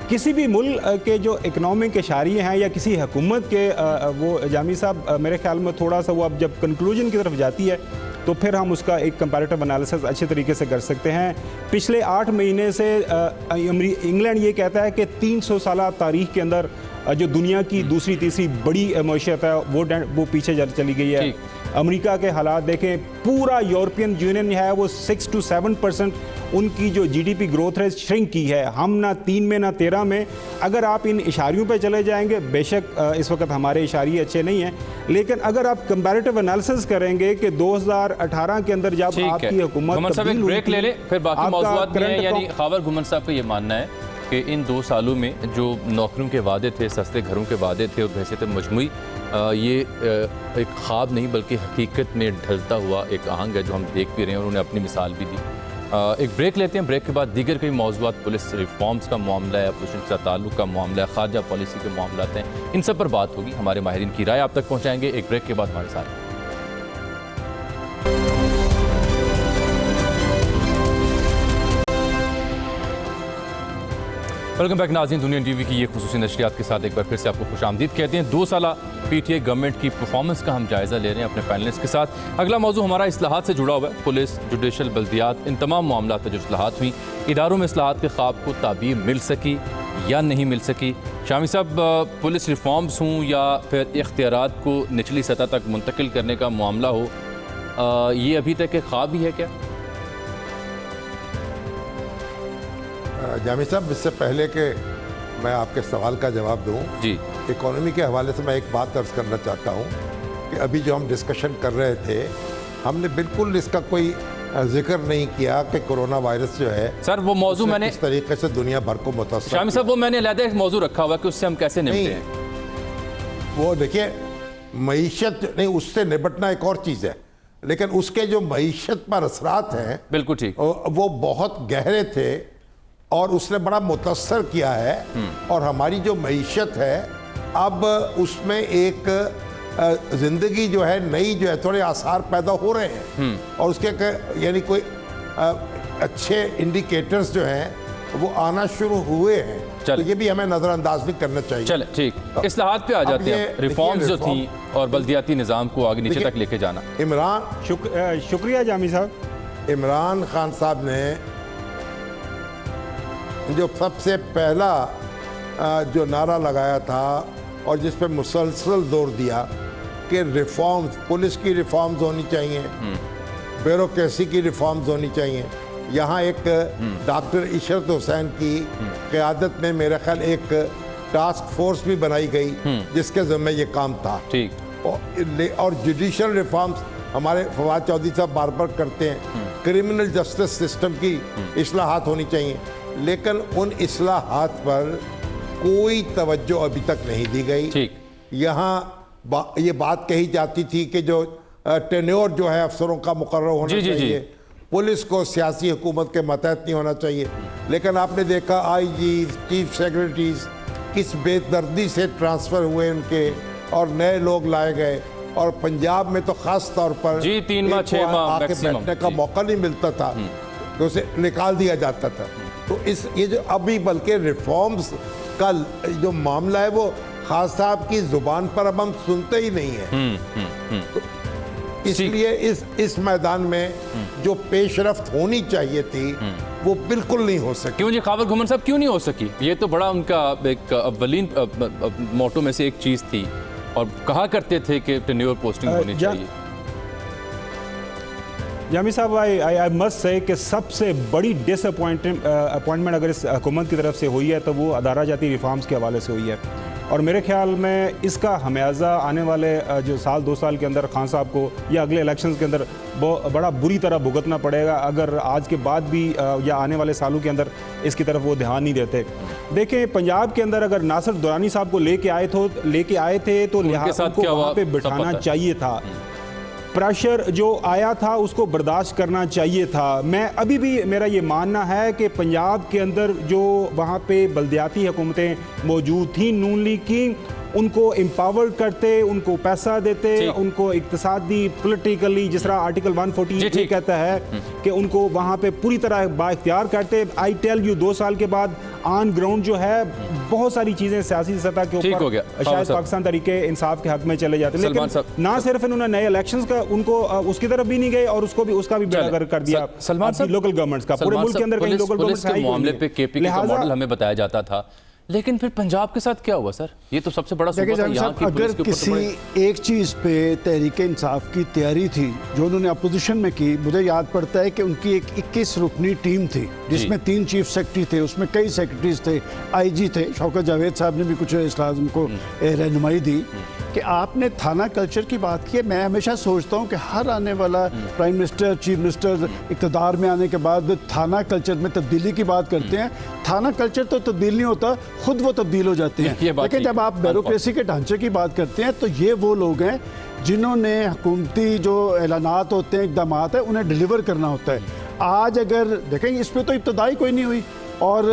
کسی بھی ملک کے جو اکنامک اشاریے ہیں یا کسی حکومت کے, وہ جامی صاحب میرے خیال میں تھوڑا سا وہ اب جب کنکلوژن کی طرف جاتی ہے تو پھر ہم اس کا ایک کمپیریٹیو انالیسس اچھے طریقے سے کر سکتے ہیں. پچھلے 8 مہینے سے انگلینڈ یہ کہتا ہے کہ 300 سالہ تاریخ کے اندر जो दुनिया की दूसरी तीसरी बड़ी मैशत है वो पीछे चली गई है। अमेरिका के हालात देखें, पूरा यूरोपियन यूनियन है वो 6 to 7% उनकी जो जीडीपी ग्रोथ रेट श्रिंक की है। हम ना 3 में ना 13 में। अगर आप इन इशारियों पे चले जाएंगे, बेशक इस वक्त हमारे इशारे अच्छे नहीं हैं, लेकिन अगर आप कंपैरेटिव एनालिसिस करेंगे कि 2018 के अंदर जब आपकी हुकूमत
घुमन साहब एक ब्रेक ले लें, फिर बाकी मौज़ूआत में, यानी खावर घुमन साहब का ये मानना है कि इन 2 सालों में जो नौकरियों के वादे थे, सस्ते घरों के वादे थे और बहसीत मजमूई ये एक ख्वाब नहीं बल्कि हकीकत में ढलता हुआ एक आहंग है जो हम देख भी रहे हैं, और उन्होंने अपनी मिसाल भी दी। एक ब्रेक लेते हैं, ब्रेक के बाद दीगर कई मौज़ूआत, पुलिस रिफॉर्म्स का मामला है, अपोजिशन के साथ ताल्लुक़ का मामला है, खारजा पॉलिसी के मामला हैं, इन सब पर बात होगी। हमारे माहिरीन की राय आप तक पहुँचाएंगे। एक ब्रेक के बाद हमारे साथ। वेलकम बैक नाज़रीन, दुनिया टीवी की ये खुसूसी नशरियात के साथ एक बार फिर से आपको खुशामदीद कहते हैं। 2 साला पीटीआई गवर्नमेंट की परफॉर्मेंस का हम जायज़ा ले रहे हैं अपने पैनलिस्ट के साथ। अगला मौजू हमारा इस्लाहात से जुड़ा हुआ है। पुलिस, जुडिशल, बल्दियात, इन तमाम मामलों पर जो इस्लाहात हुई, इदारों में इस्लाहात के ख्वाब को ताबीर मिल सकी या नहीं मिल सकी। शामी साहब, पुलिस रिफॉर्म्स हों या फिर इख्तियारात को निचली सतह तक मुंतकिल करने का मामला हो, ये अभी तक एक ख्वाब ही है क्या?
जामी साहब, इससे पहले कि मैं आपके सवाल का जवाब दूं,
जी,
इकोनॉमी के हवाले से मैं एक बात अर्ज करना चाहता हूं कि अभी जो हम डिस्कशन कर रहे थे, हमने बिल्कुल इसका कोई जिक्र नहीं किया कि कोरोना वायरस जो है
सर वो मौजू मैंने
इस तरीके से दुनिया भर को मुतासर।
शामी साहब, वो मैंने अलग एक मौजू रखा हुआ कि उससे हम कैसे निपटे हैं।
वो देखिए, मईशत नहीं, उससे निपटना एक और चीज़ है, लेकिन उसके जो मईशत पर असरात हैं,
बिल्कुल ठीक,
वो बहुत गहरे थे और उसने बड़ा मुतासर किया है। और हमारी जो मईशत है अब उसमें एक जिंदगी जो है नई जो है थोड़े आसार पैदा हो रहे हैं, और उसके यानी कोई अच्छे इंडिकेटर्स जो हैं वो आना शुरू हुए हैं। तो ये भी हमें नज़रअंदाज नहीं करना चाहिए।
चले ठीक, इस्लाहात पे आ जाते हैं। रिफॉर्म्स जो थी और बल्दियाती निज़ाम को आगे नीचे तक लेके जाना।
शुक्रिया जामी साहब।
इमरान खान साहब ने जो सबसे पहला जो नारा लगाया था और जिस पे मुसलसल जोर दिया कि रिफॉर्म्स, पुलिस की रिफॉर्म्स होनी चाहिए, ब्यूरोक्रेसी की रिफॉर्म्स होनी चाहिए। यहाँ एक डॉक्टर इशरत हुसैन की क़यादत में मेरे ख्याल एक टास्क फोर्स भी बनाई गई जिसके ज़िम्मे ये काम था। ठीक। और जुडिशल रिफॉर्म्स हमारे फवाद चौधरी साहब बार बार करते हैं। क्रिमिनल जस्टिस सिस्टम की इस्लाहात होनी चाहिए, लेकिन उन इस्लाहात पर कोई तवज्जो अभी तक नहीं दी गई।
ठीक।
यहाँ ये बात कही जाती थी कि जो टेन्योर जो है अफसरों का मुकर्रर होना चाहिए, पुलिस को सियासी हुकूमत के मतहत नहीं होना चाहिए, लेकिन आपने देखा आईजी, चीफ सेक्रेटरीज किस बेदर्दी से ट्रांसफ़र हुए उनके और नए लोग लाए गए। और पंजाब में तो ख़ास तौर पर
3 माह 6 माह
आके बैठने का मौका नहीं मिलता था, तो उसे निकाल दिया जाता था। तो ये जो अभी बल्कि रिफॉर्म्स का जो मामला है वो खान साहब की जुबान पर अब हम सुनते ही नहीं है। तो इसलिए इस मैदान में जो पेशरफ्त होनी चाहिए थी वो बिल्कुल नहीं हो सकी।
क्यों जी खावर घुमन साहब, क्यों नहीं हो सकी? ये तो बड़ा उनका एक अव्वलीन मोटो में से एक चीज़ थी और कहा करते थे कि टेन्योर पोस्टिंग होनी चाहिए।
जामी साहब, आई मस्ट से कि सबसे बड़ी अपॉइंटमेंट अगर इस हुकूमत की तरफ से हुई है तो वो अदारा जाती रिफॉर्म्स के हवाले से हुई है, और मेरे ख्याल में इसका हमेज़ा आने वाले जो 2 साल के अंदर खान साहब को या अगले इलेक्शंस के अंदर बड़ा बुरी तरह भुगतना पड़ेगा अगर आज के बाद भी या आने वाले सालों के अंदर इसकी तरफ वो ध्यान नहीं देते। देखें, पंजाब के अंदर अगर नासिर दुरानी साहब को लेके आए थे तो लिहाजा उनको वहाँ पे बिठाना चाहिए था। प्रेशर जो आया था उसको बर्दाश्त करना चाहिए था। मैं अभी भी मेरा ये मानना है कि पंजाब के अंदर जो वहाँ पे बल्दियाती हुकूमतें मौजूद थी नून लीग की, उनको एम्पावर करते, उनको पैसा देते, उनको इक्तिसादी पॉलिटिकली जिस तरह आर्टिकल 140 कहता है कि उनको वहाँ पे पूरी तरह बाइख्तियार करते। आई टेल यू 2 साल के बाद ऑन ग्राउंड जो है बहुत सारी चीज़ें सियासी सतह के ऊपर शायद पाकिस्तान तरीके इंसाफ के हक में चले जाते, लेकिन ना सिर्फ इन्होंने नए इलेक्शंस का उनको उसकी तरफ भी नहीं गए और उसका भी बेड़ा गर्क कर दिया लोकल गवर्नमेंट्स का। पूरे मुल्क के अंदर कहीं लोकल गवर्नमेंट्स
के मामले पे केपी का मॉडल हमें बताया जाता था لیکن پھر پنجاب کے ساتھ کیا ہوا سر؟ یہ تو سب سے بڑا
دیکھیں
صوبہ تھا،
جامع
یہاں
صاحب
کی
اگر
پولیس کے اوپر تو
کسی
بڑے-
ایک چیز پہ تحریک انصاف کی تیاری تھی جو انہوں نے اپوزیشن میں کی، مجھے یاد پڑتا ہے کہ ان کی ایک 21 رکنی ٹیم تھی جس میں 3 چیف سیکرٹری تھے، اس میں کئی سیکرٹریز تھے، آئی جی تھے، شوکت جاوید صاحب نے بھی کچھ اصلاحات ان کو رہنمائی دی کہ آپ نے تھانہ کلچر کی بات کی ہے۔ میں ہمیشہ سوچتا ہوں کہ ہر آنے والا پرائم منسٹر، چیف منسٹر اقتدار میں آنے کے بعد تھانہ کلچر میں تبدیلی کی بات کرتے ہیں۔ تھانہ کلچر تو تبدیل نہیں ہوتا، خود وہ تبدیل ہو جاتے ہیں۔ لیکن جب آپ بیوروکریسی کے ڈھانچے کی بات کرتے ہیں تو یہ وہ لوگ ہیں جنہوں نے حکومتی جو اعلانات ہوتے ہیں، اقدامات ہیں، انہیں ڈیلیور کرنا ہوتا ہے۔ آج اگر دیکھیں اس پہ تو ابتدائی کوئی نہیں ہوئی، اور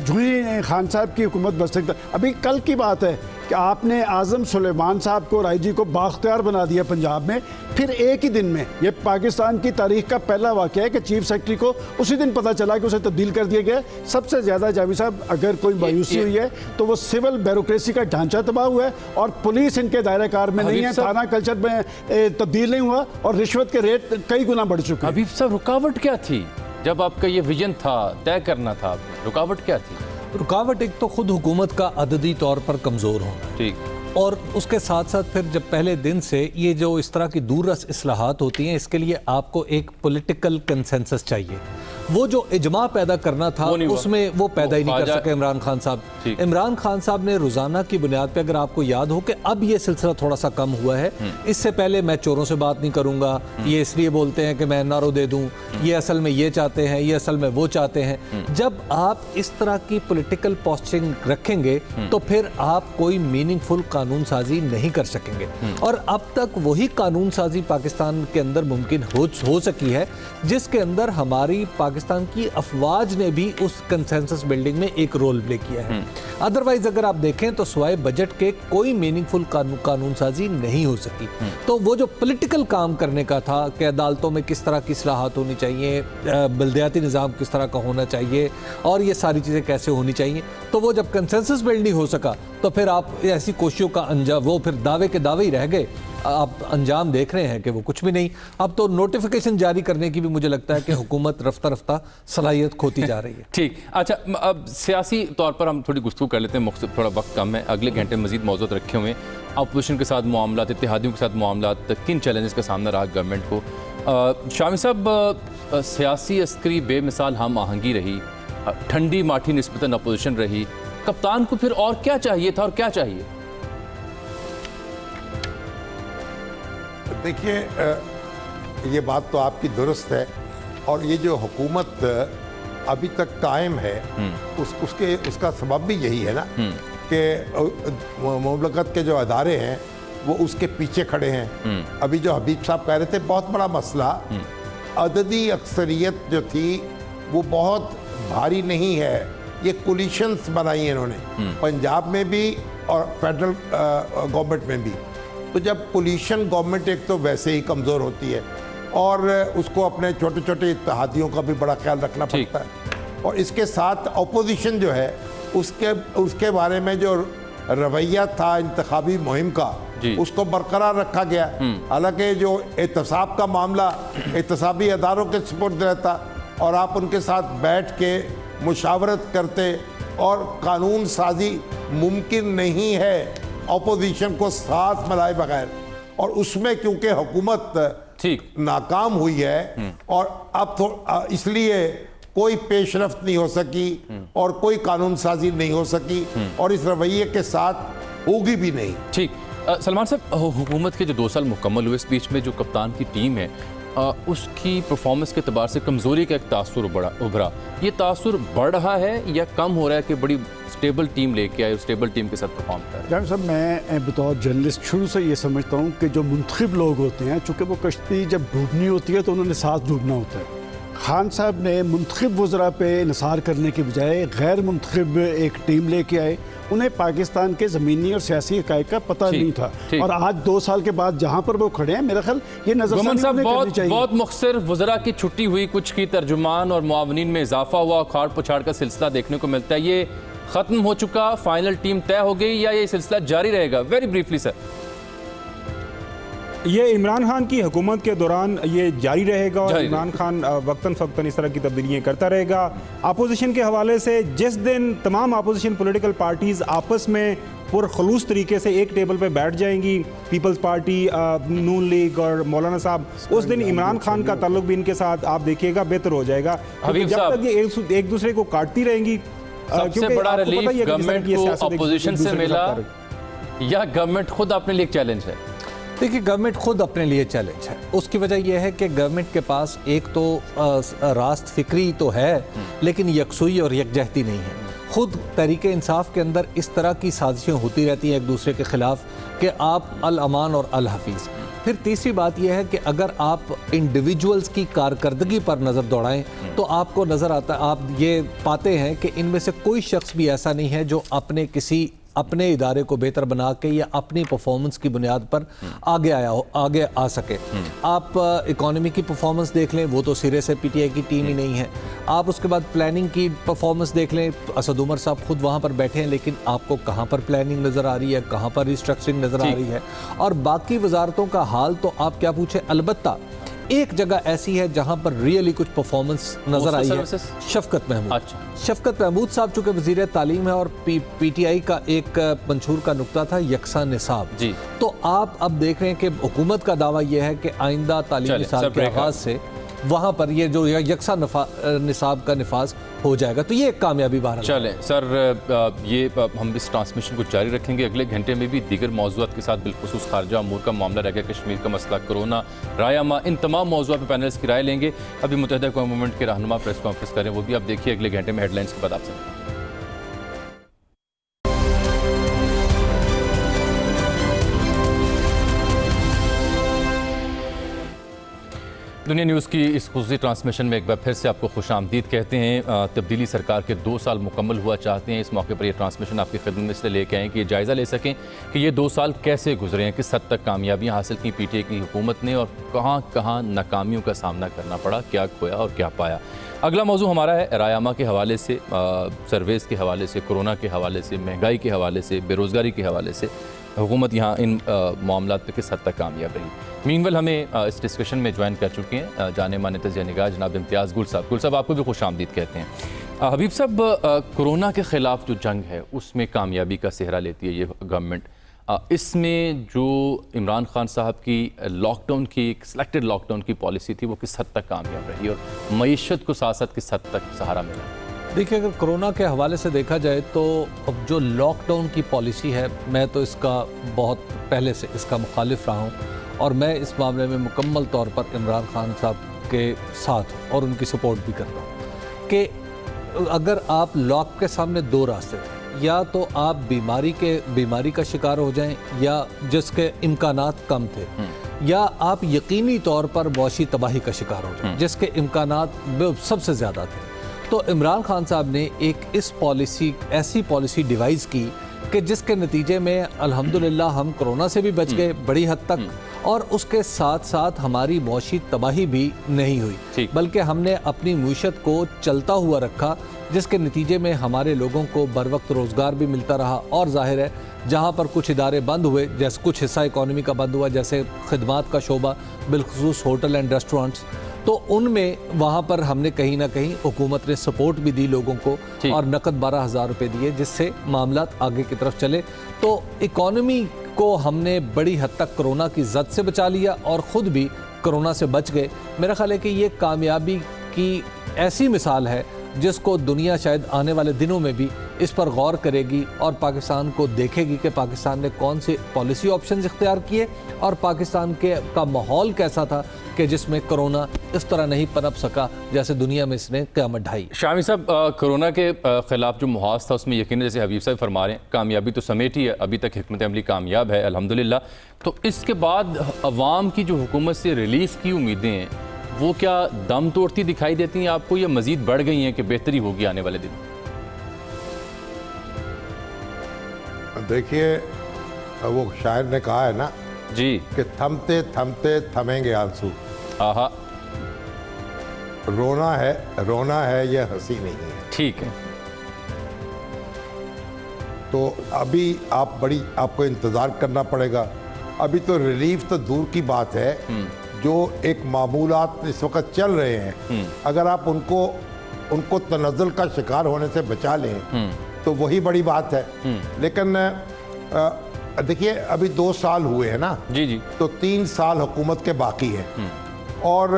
جو ہی خان صاحب کی حکومت بس سکتا، ابھی کل کی بات ہے کہ آپ نے اعظم سلیمان صاحب کو اور آئی جی کو بااختیار بنا دیا پنجاب میں، پھر ایک ہی دن میں۔ یہ پاکستان کی تاریخ کا پہلا واقعہ ہے کہ چیف سیکرٹری کو اسی دن پتہ چلا کہ اسے تبدیل کر دیا گیا۔ سب سے زیادہ جاوید صاحب اگر کوئی مایوسی ہوئی ہے تو وہ سول بیوروکریسی کا ڈھانچہ تباہ ہوا ہے، اور پولیس ان کے دائرہ کار میں نہیں ہے، تھانہ کلچر میں تبدیل نہیں ہوا، اور رشوت کے ریٹ کئی گنا بڑھ چکے ہیں۔
ابھی سر رکاوٹ کیا تھی جب آپ کا یہ ویژن تھا، طے کرنا تھا، رکاوٹ کیا تھی؟
رکاوٹ ایک تو خود حکومت کا عددی طور پر کمزور ہونا،
ٹھیک،
اور اس کے ساتھ ساتھ پھر جب پہلے دن سے یہ جو اس طرح کی دور رس اصلاحات ہوتی ہیں، اس کے لیے آپ کو ایک پولیٹیکل کنسنسس چاہیے۔ وہ جو اجماع پیدا کرنا تھا اس میں وہ پیدا ہی نہیں کر سکے عمران خان صاحب۔ عمران خان صاحب نے روزانہ کی بنیاد پہ، اگر آپ کو یاد ہو کہ اب یہ سلسلہ تھوڑا سا کم ہوا ہے، اس سے پہلے میں چوروں سے بات نہیں کروں گا، یہ اس لیے بولتے ہیں کہ میں نعرو دے دوں، یہ اصل میں یہ چاہتے ہیں، یہ اصل میں وہ چاہتے ہیں۔ جب آپ اس طرح کی پولیٹیکل پوسچرنگ رکھیں گے تو پھر آپ کوئی میننگ فل قانون سازی نہیں کر سکیں گے، اور اب تک وہی قانون سازی پاکستان کے اندر ممکن ہو سکی ہے جس کے اندر ہماری پاکستان کی افواج نے بھی اس کنسنسس بلڈنگ میں ایک رول پلے کیا ہے۔ ادروائز اگر آپ دیکھیں تو سوائے بجٹ کے کوئی میننگ فل قانون سازی نہیں ہو سکی۔ تو وہ جو پولیٹیکل کام کرنے کا تھا کہ عدالتوں میں کس طرح کی اصلاحات ہونی چاہیے، بلدیاتی نظام کس طرح کا ہونا چاہیے، اور یہ ساری چیزیں کیسے ہونی چاہیے، تو وہ جب کنسنسس بلڈ نہیں ہو سکا تو پھر آپ ایسی کوششوں کا انجام، وہ پھر دعوے کے دعوے ہی رہ گئے۔ آپ انجام دیکھ رہے ہیں کہ وہ کچھ بھی نہیں۔ اب تو نوٹیفیکیشن جاری کرنے کی بھی مجھے لگتا ہے کہ حکومت رفتہ رفتہ صلاحیت کھوتی جا رہی ہے۔
ٹھیک، اچھا اب سیاسی طور پر ہم تھوڑی گفتگو کر لیتے ہیں، مختصر تھوڑا وقت کم ہے، اگلے گھنٹے مزید موضوعات رکھے ہوئے ہیں۔ اپوزیشن کے ساتھ معاملات، اتحادیوں کے ساتھ معاملات، کن چیلنجز کا سامنا رہا گورنمنٹ کو؟ شامی صاحب، سیاسی عسکری بے مثال ہم آہنگی رہی، ٹھنڈی ماٹھی نسبتاً اپوزیشن رہی، کپتان کو پھر اور کیا چاہیے تھا اور کیا چاہیے؟
دیکھیے، یہ بات تو آپ کی درست ہے، اور یہ جو حکومت ابھی تک قائم ہے اس کا سبب بھی یہی ہے نا کہ مملکت کے جو ادارے ہیں وہ اس کے پیچھے کھڑے ہیں۔ ابھی جو حبیب صاحب کہہ رہے تھے، بہت بڑا مسئلہ عددی اکثریت جو تھی وہ بہت بھاری نہیں ہے، یہ کولیشنز بنائی ہیں انہوں نے، پنجاب میں بھی اور فیڈرل گورنمنٹ میں بھی۔ تو جب کولیشن گورنمنٹ ایک تو ویسے ہی کمزور ہوتی ہے، اور اس کو اپنے چھوٹے چھوٹے اتحادیوں کا بھی بڑا خیال رکھنا پڑتا ہے، اور اس کے ساتھ اپوزیشن جو ہے اس کے بارے میں جو رویہ تھا انتخابی مہم کا، اس کو برقرار رکھا گیا۔ حالانکہ جو احتساب کا معاملہ احتسابی اداروں کے سپرد رہتا، اور آپ ان کے ساتھ بیٹھ کے مشاورت کرتے، اور قانون سازی ممکن نہیں ہے اپوزیشن کو ساتھ ملائے بغیر، اور اس میں کیونکہ حکومت ناکام ہوئی ہے، اور اب اس لیے کوئی پیش رفت نہیں ہو سکی اور کوئی قانون سازی نہیں ہو سکی، اور اس رویے کے ساتھ ہوگی بھی نہیں۔
ٹھیک، سلمان صاحب، حکومت کے جو 2 سال مکمل ہوئے، اس بیچ میں جو کپتان کی ٹیم ہے اس کی پرفارمنس کے اعتبار سے کمزوری کا ایک تاثر ابھرا، یہ تاثر بڑھ رہا ہے یا کم ہو رہا ہے کہ بڑی سٹیبل ٹیم لے کے آئے، سٹیبل ٹیم کے ساتھ پرفارم کر رہے ہیں؟
جامع صاحب، میں بطور جرنلسٹ شروع سے یہ سمجھتا ہوں کہ جو منتخب لوگ ہوتے ہیں، چونکہ وہ کشتی جب ڈوبنی ہوتی ہے تو انہوں نے ساتھ ڈوبنا ہوتا ہے۔ خان صاحب نے منتخب وزراء پہ انحصار کرنے کے بجائے غیر منتخب ایک ٹیم لے کے آئے۔ انہیں پاکستان کے زمینی اور سیاسی حقائق کا پتہ نہیں تھا، اور آج 2 سال کے بعد جہاں پر وہ کھڑے ہیں، میرا خیال یہ نظر ثانی کرنی چاہیے۔
بہت مختصر، وزراء کی چھٹی ہوئی، کچھ کی ترجمان اور معاونین میں اضافہ ہوا، کھاڑ پچھاڑ کا سلسلہ دیکھنے کو ملتا ہے، یہ ختم ہو چکا، فائنل ٹیم طے ہو گئی، یا یہ سلسلہ جاری رہے گا؟ ویری بریفلی سر۔
یہ عمران خان کی حکومت کے دوران یہ جاری رہے گا اور
جاری
عمران خان وقتاً فوقتاً اس طرح کی تبدیلیاں کرتا رہے گا. اپوزیشن کے حوالے سے جس دن تمام اپوزیشن پولیٹیکل پارٹیز آپس میں پرخلوص طریقے سے ایک ٹیبل پہ بیٹھ جائیں گی, پیپلز پارٹی, نون لیگ اور مولانا صاحب, اس دن عمران خان کا تعلق بھی ان کے ساتھ آپ دیکھیے گا بہتر ہو جائے گا.
حبیب
جب
صاحب,
تک یہ ایک دوسرے کو کاٹتی رہیں گی,
سب سے بڑا ریلیف گورنمنٹ کو اپوزیشن سے ملا یا گورنمنٹ خود اپنے لیے ایک چیلنج ہے؟
دیکھیے گورنمنٹ خود اپنے لیے چیلنج ہے. اس کی وجہ یہ ہے کہ گورنمنٹ کے پاس ایک تو راست فکری تو ہے لیکن یکسوئی اور یکجہتی نہیں ہے. خود تحریک انصاف کے اندر اس طرح کی سازشیں ہوتی رہتی ہیں ایک دوسرے کے خلاف کہ آپ الامان اور الحفیظ. پھر تیسری بات یہ ہے کہ اگر آپ انڈیویجولز کی کارکردگی پر نظر دوڑائیں تو آپ کو نظر آتا ہے, آپ یہ پاتے ہیں کہ ان میں سے کوئی شخص بھی ایسا نہیں ہے جو اپنے ادارے کو بہتر بنا کے یا اپنی پرفارمنس کی بنیاد پر آگے آ سکے. آپ اکانومی کی پرفارمنس دیکھ لیں, وہ تو سرے سے پی ٹی آئی کی ٹیم ہی نہیں ہے. آپ اس کے بعد پلاننگ کی پرفارمنس دیکھ لیں, اسد عمر صاحب خود وہاں پر بیٹھے ہیں لیکن آپ کو کہاں پر پلاننگ نظر آ رہی ہے, کہاں پر ریسٹرکچرنگ نظر آ رہی ہے. اور باقی وزارتوں کا حال تو آپ کیا پوچھیں. البتہ ایک جگہ ایسی ہے جہاں پر ریئلی کچھ پرفارمنس نظر آئی ہے, شفقت محمود. شفقت محمود صاحب چونکہ وزیر تعلیم ہے اور پی ٹی آئی کا ایک منشور کا نقطہ تھا یکساں نصاب, تو آپ اب دیکھ رہے ہیں کہ حکومت کا دعویٰ یہ ہے کہ آئندہ تعلیمی سال کے آغاز سے وہاں پر یہ جو یکساں نصاب کا نفاذ ہو جائے گا, تو یہ ایک کامیابی بہرحال.
چلیں سر, یہ ہم اس ٹرانسمیشن کو جاری رکھیں گے. اگلے گھنٹے میں بھی دیگر موضوعات کے ساتھ بالخصوص خارجہ امور کا معاملہ رہ گیا, کشمیر کا مسئلہ, کرونا, رائے ان تمام موضوعات پہ پینلز کی رائے لیں گے. ابھی متحدہ اقوام موومنٹ کے رہنما پریس کانفرنس کریں, وہ بھی آپ دیکھیے اگلے گھنٹے میں. ہیڈ لائنز کے بعد آپ سے. دنیا نیوز کی اس خصوصی ٹرانسمیشن میں ایک بار پھر سے آپ کو خوش آمدید کہتے ہیں. تبدیلی سرکار کے 2 سال مکمل ہوا چاہتے ہیں. اس موقع پر یہ ٹرانسمیشن آپ کی خدمت میں اس لیے لے کے آئیں کہ یہ جائزہ لے سکیں کہ یہ 2 سال کیسے گزرے ہیں, کس حد تک کامیابیاں حاصل کی پی ٹی آئی کی حکومت نے اور کہاں کہاں ناکامیوں کا سامنا کرنا پڑا, کیا کھویا اور کیا پایا. اگلا موضوع ہمارا ہے رائے کے حوالے سے, سرویز کے حوالے سے, کورونا کے حوالے سے, مہنگائی کے حوالے سے, بے روزگاری کے حوالے سے حکومت یہاں ان معاملات پہ کس حد تک کامیاب رہی. مینول ہمیں اس ڈسکشن میں جوائن کر چکے ہیں جانے مانے تجزیہ نگار جناب امتیاز گل صاحب. گل صاحب, آپ کو بھی خوش آمدید کہتے ہیں. حبیب صاحب, کرونا کے خلاف جو جنگ ہے اس میں کامیابی کا سہرا لیتی ہے یہ گورنمنٹ. اس میں جو عمران خان صاحب کی لاک ڈاؤن کی ایک سلیکٹڈ لاک ڈاؤن کی پالیسی تھی وہ کس حد تک کامیاب رہی اور معیشت کو ساتھ ساتھ کس حد تک سہارا ملا؟
دیکھیے, اگر کرونا کے حوالے سے دیکھا جائے تو اب جو لاک ڈاؤن کی پالیسی ہے, میں تو اس کا بہت پہلے سے اس کا مخالف رہا ہوں اور میں اس معاملے میں مکمل طور پر عمران خان صاحب کے ساتھ ہوں اور ان کی سپورٹ بھی کرتا ہوں کہ اگر آپ لاک کے سامنے 2 راستے ہیں, یا تو آپ بیماری کا شکار ہو جائیں یا جس کے امکانات کم تھے, یا آپ یقینی طور پر معاشی تباہی کا شکار ہو جائیں جس کے امکانات سب سے زیادہ تھے. تو عمران خان صاحب نے ایک ایسی پالیسی ڈیوائز کی کہ جس کے نتیجے میں الحمدللہ ہم کرونا سے بھی بچ گئے بڑی حد تک, اور اس کے ساتھ ساتھ ہماری معاشی تباہی بھی نہیں ہوئی, بلکہ ہم نے اپنی معیشت کو چلتا ہوا رکھا جس کے نتیجے میں ہمارے لوگوں کو بر وقت روزگار بھی ملتا رہا. اور ظاہر ہے جہاں پر کچھ ادارے بند ہوئے, جیسے کچھ حصہ اکانومی کا بند ہوا, جیسے خدمات کا شعبہ بالخصوص ہوٹل اینڈ ریسٹورنٹس, تو ان میں وہاں پر ہم نے کہیں نہ کہیں حکومت نے سپورٹ بھی دی لوگوں کو اور نقد 12,000 روپے دیے جس سے معاملات آگے کی طرف چلے. تو اکانومی کو ہم نے بڑی حد تک کرونا کی زد سے بچا لیا اور خود بھی کرونا سے بچ گئے. میرا خیال ہے کہ یہ کامیابی کی ایسی مثال ہے جس کو دنیا شاید آنے والے دنوں میں بھی اس پر غور کرے گی اور پاکستان کو دیکھے گی کہ پاکستان نے کون سے پالیسی آپشنز اختیار کیے اور پاکستان کا ماحول کیسا تھا کہ جس میں کرونا اس طرح نہیں پنپ سکا جیسے دنیا میں اس نے قیامت ڈھائی.
شامی صاحب, کرونا کے خلاف جو محاذ تھا اس میں یقیناً جیسے حبیب صاحب فرما رہے ہیں کامیابی تو سمیٹی ہے, ابھی تک حکمت عملی کامیاب ہے الحمدللہ. تو اس کے بعد عوام کی جو حکومت سے ریلیف کی امیدیں ہیں وہ کیا دم توڑتی دکھائی دیتی ہیں آپ کو, یا مزید بڑھ گئی ہیں کہ بہتری ہوگی آنے والے دن؟
دیکھیے, وہ شاعر نے کہا ہے نا
جی
کہ تھمتے تھمتے تھمیں گے آنسو.
آہا,
رونا ہے یہ ہنسی نہیں ہے.
ٹھیک ہے,
تو ابھی آپ کو انتظار کرنا پڑے گا अभी तो रिलीफ तो दूर की बात है, जो एक मामूलात इस वक्त चल रहे हैं, अगर आप उनको तनज़्ज़ुल का शिकार होने से बचा लें तो वही बड़ी बात है। लेकिन देखिए अभी 2 साल हुए हैं ना,
जी
तो 3 साल हुकूमत के बाकी हैं। और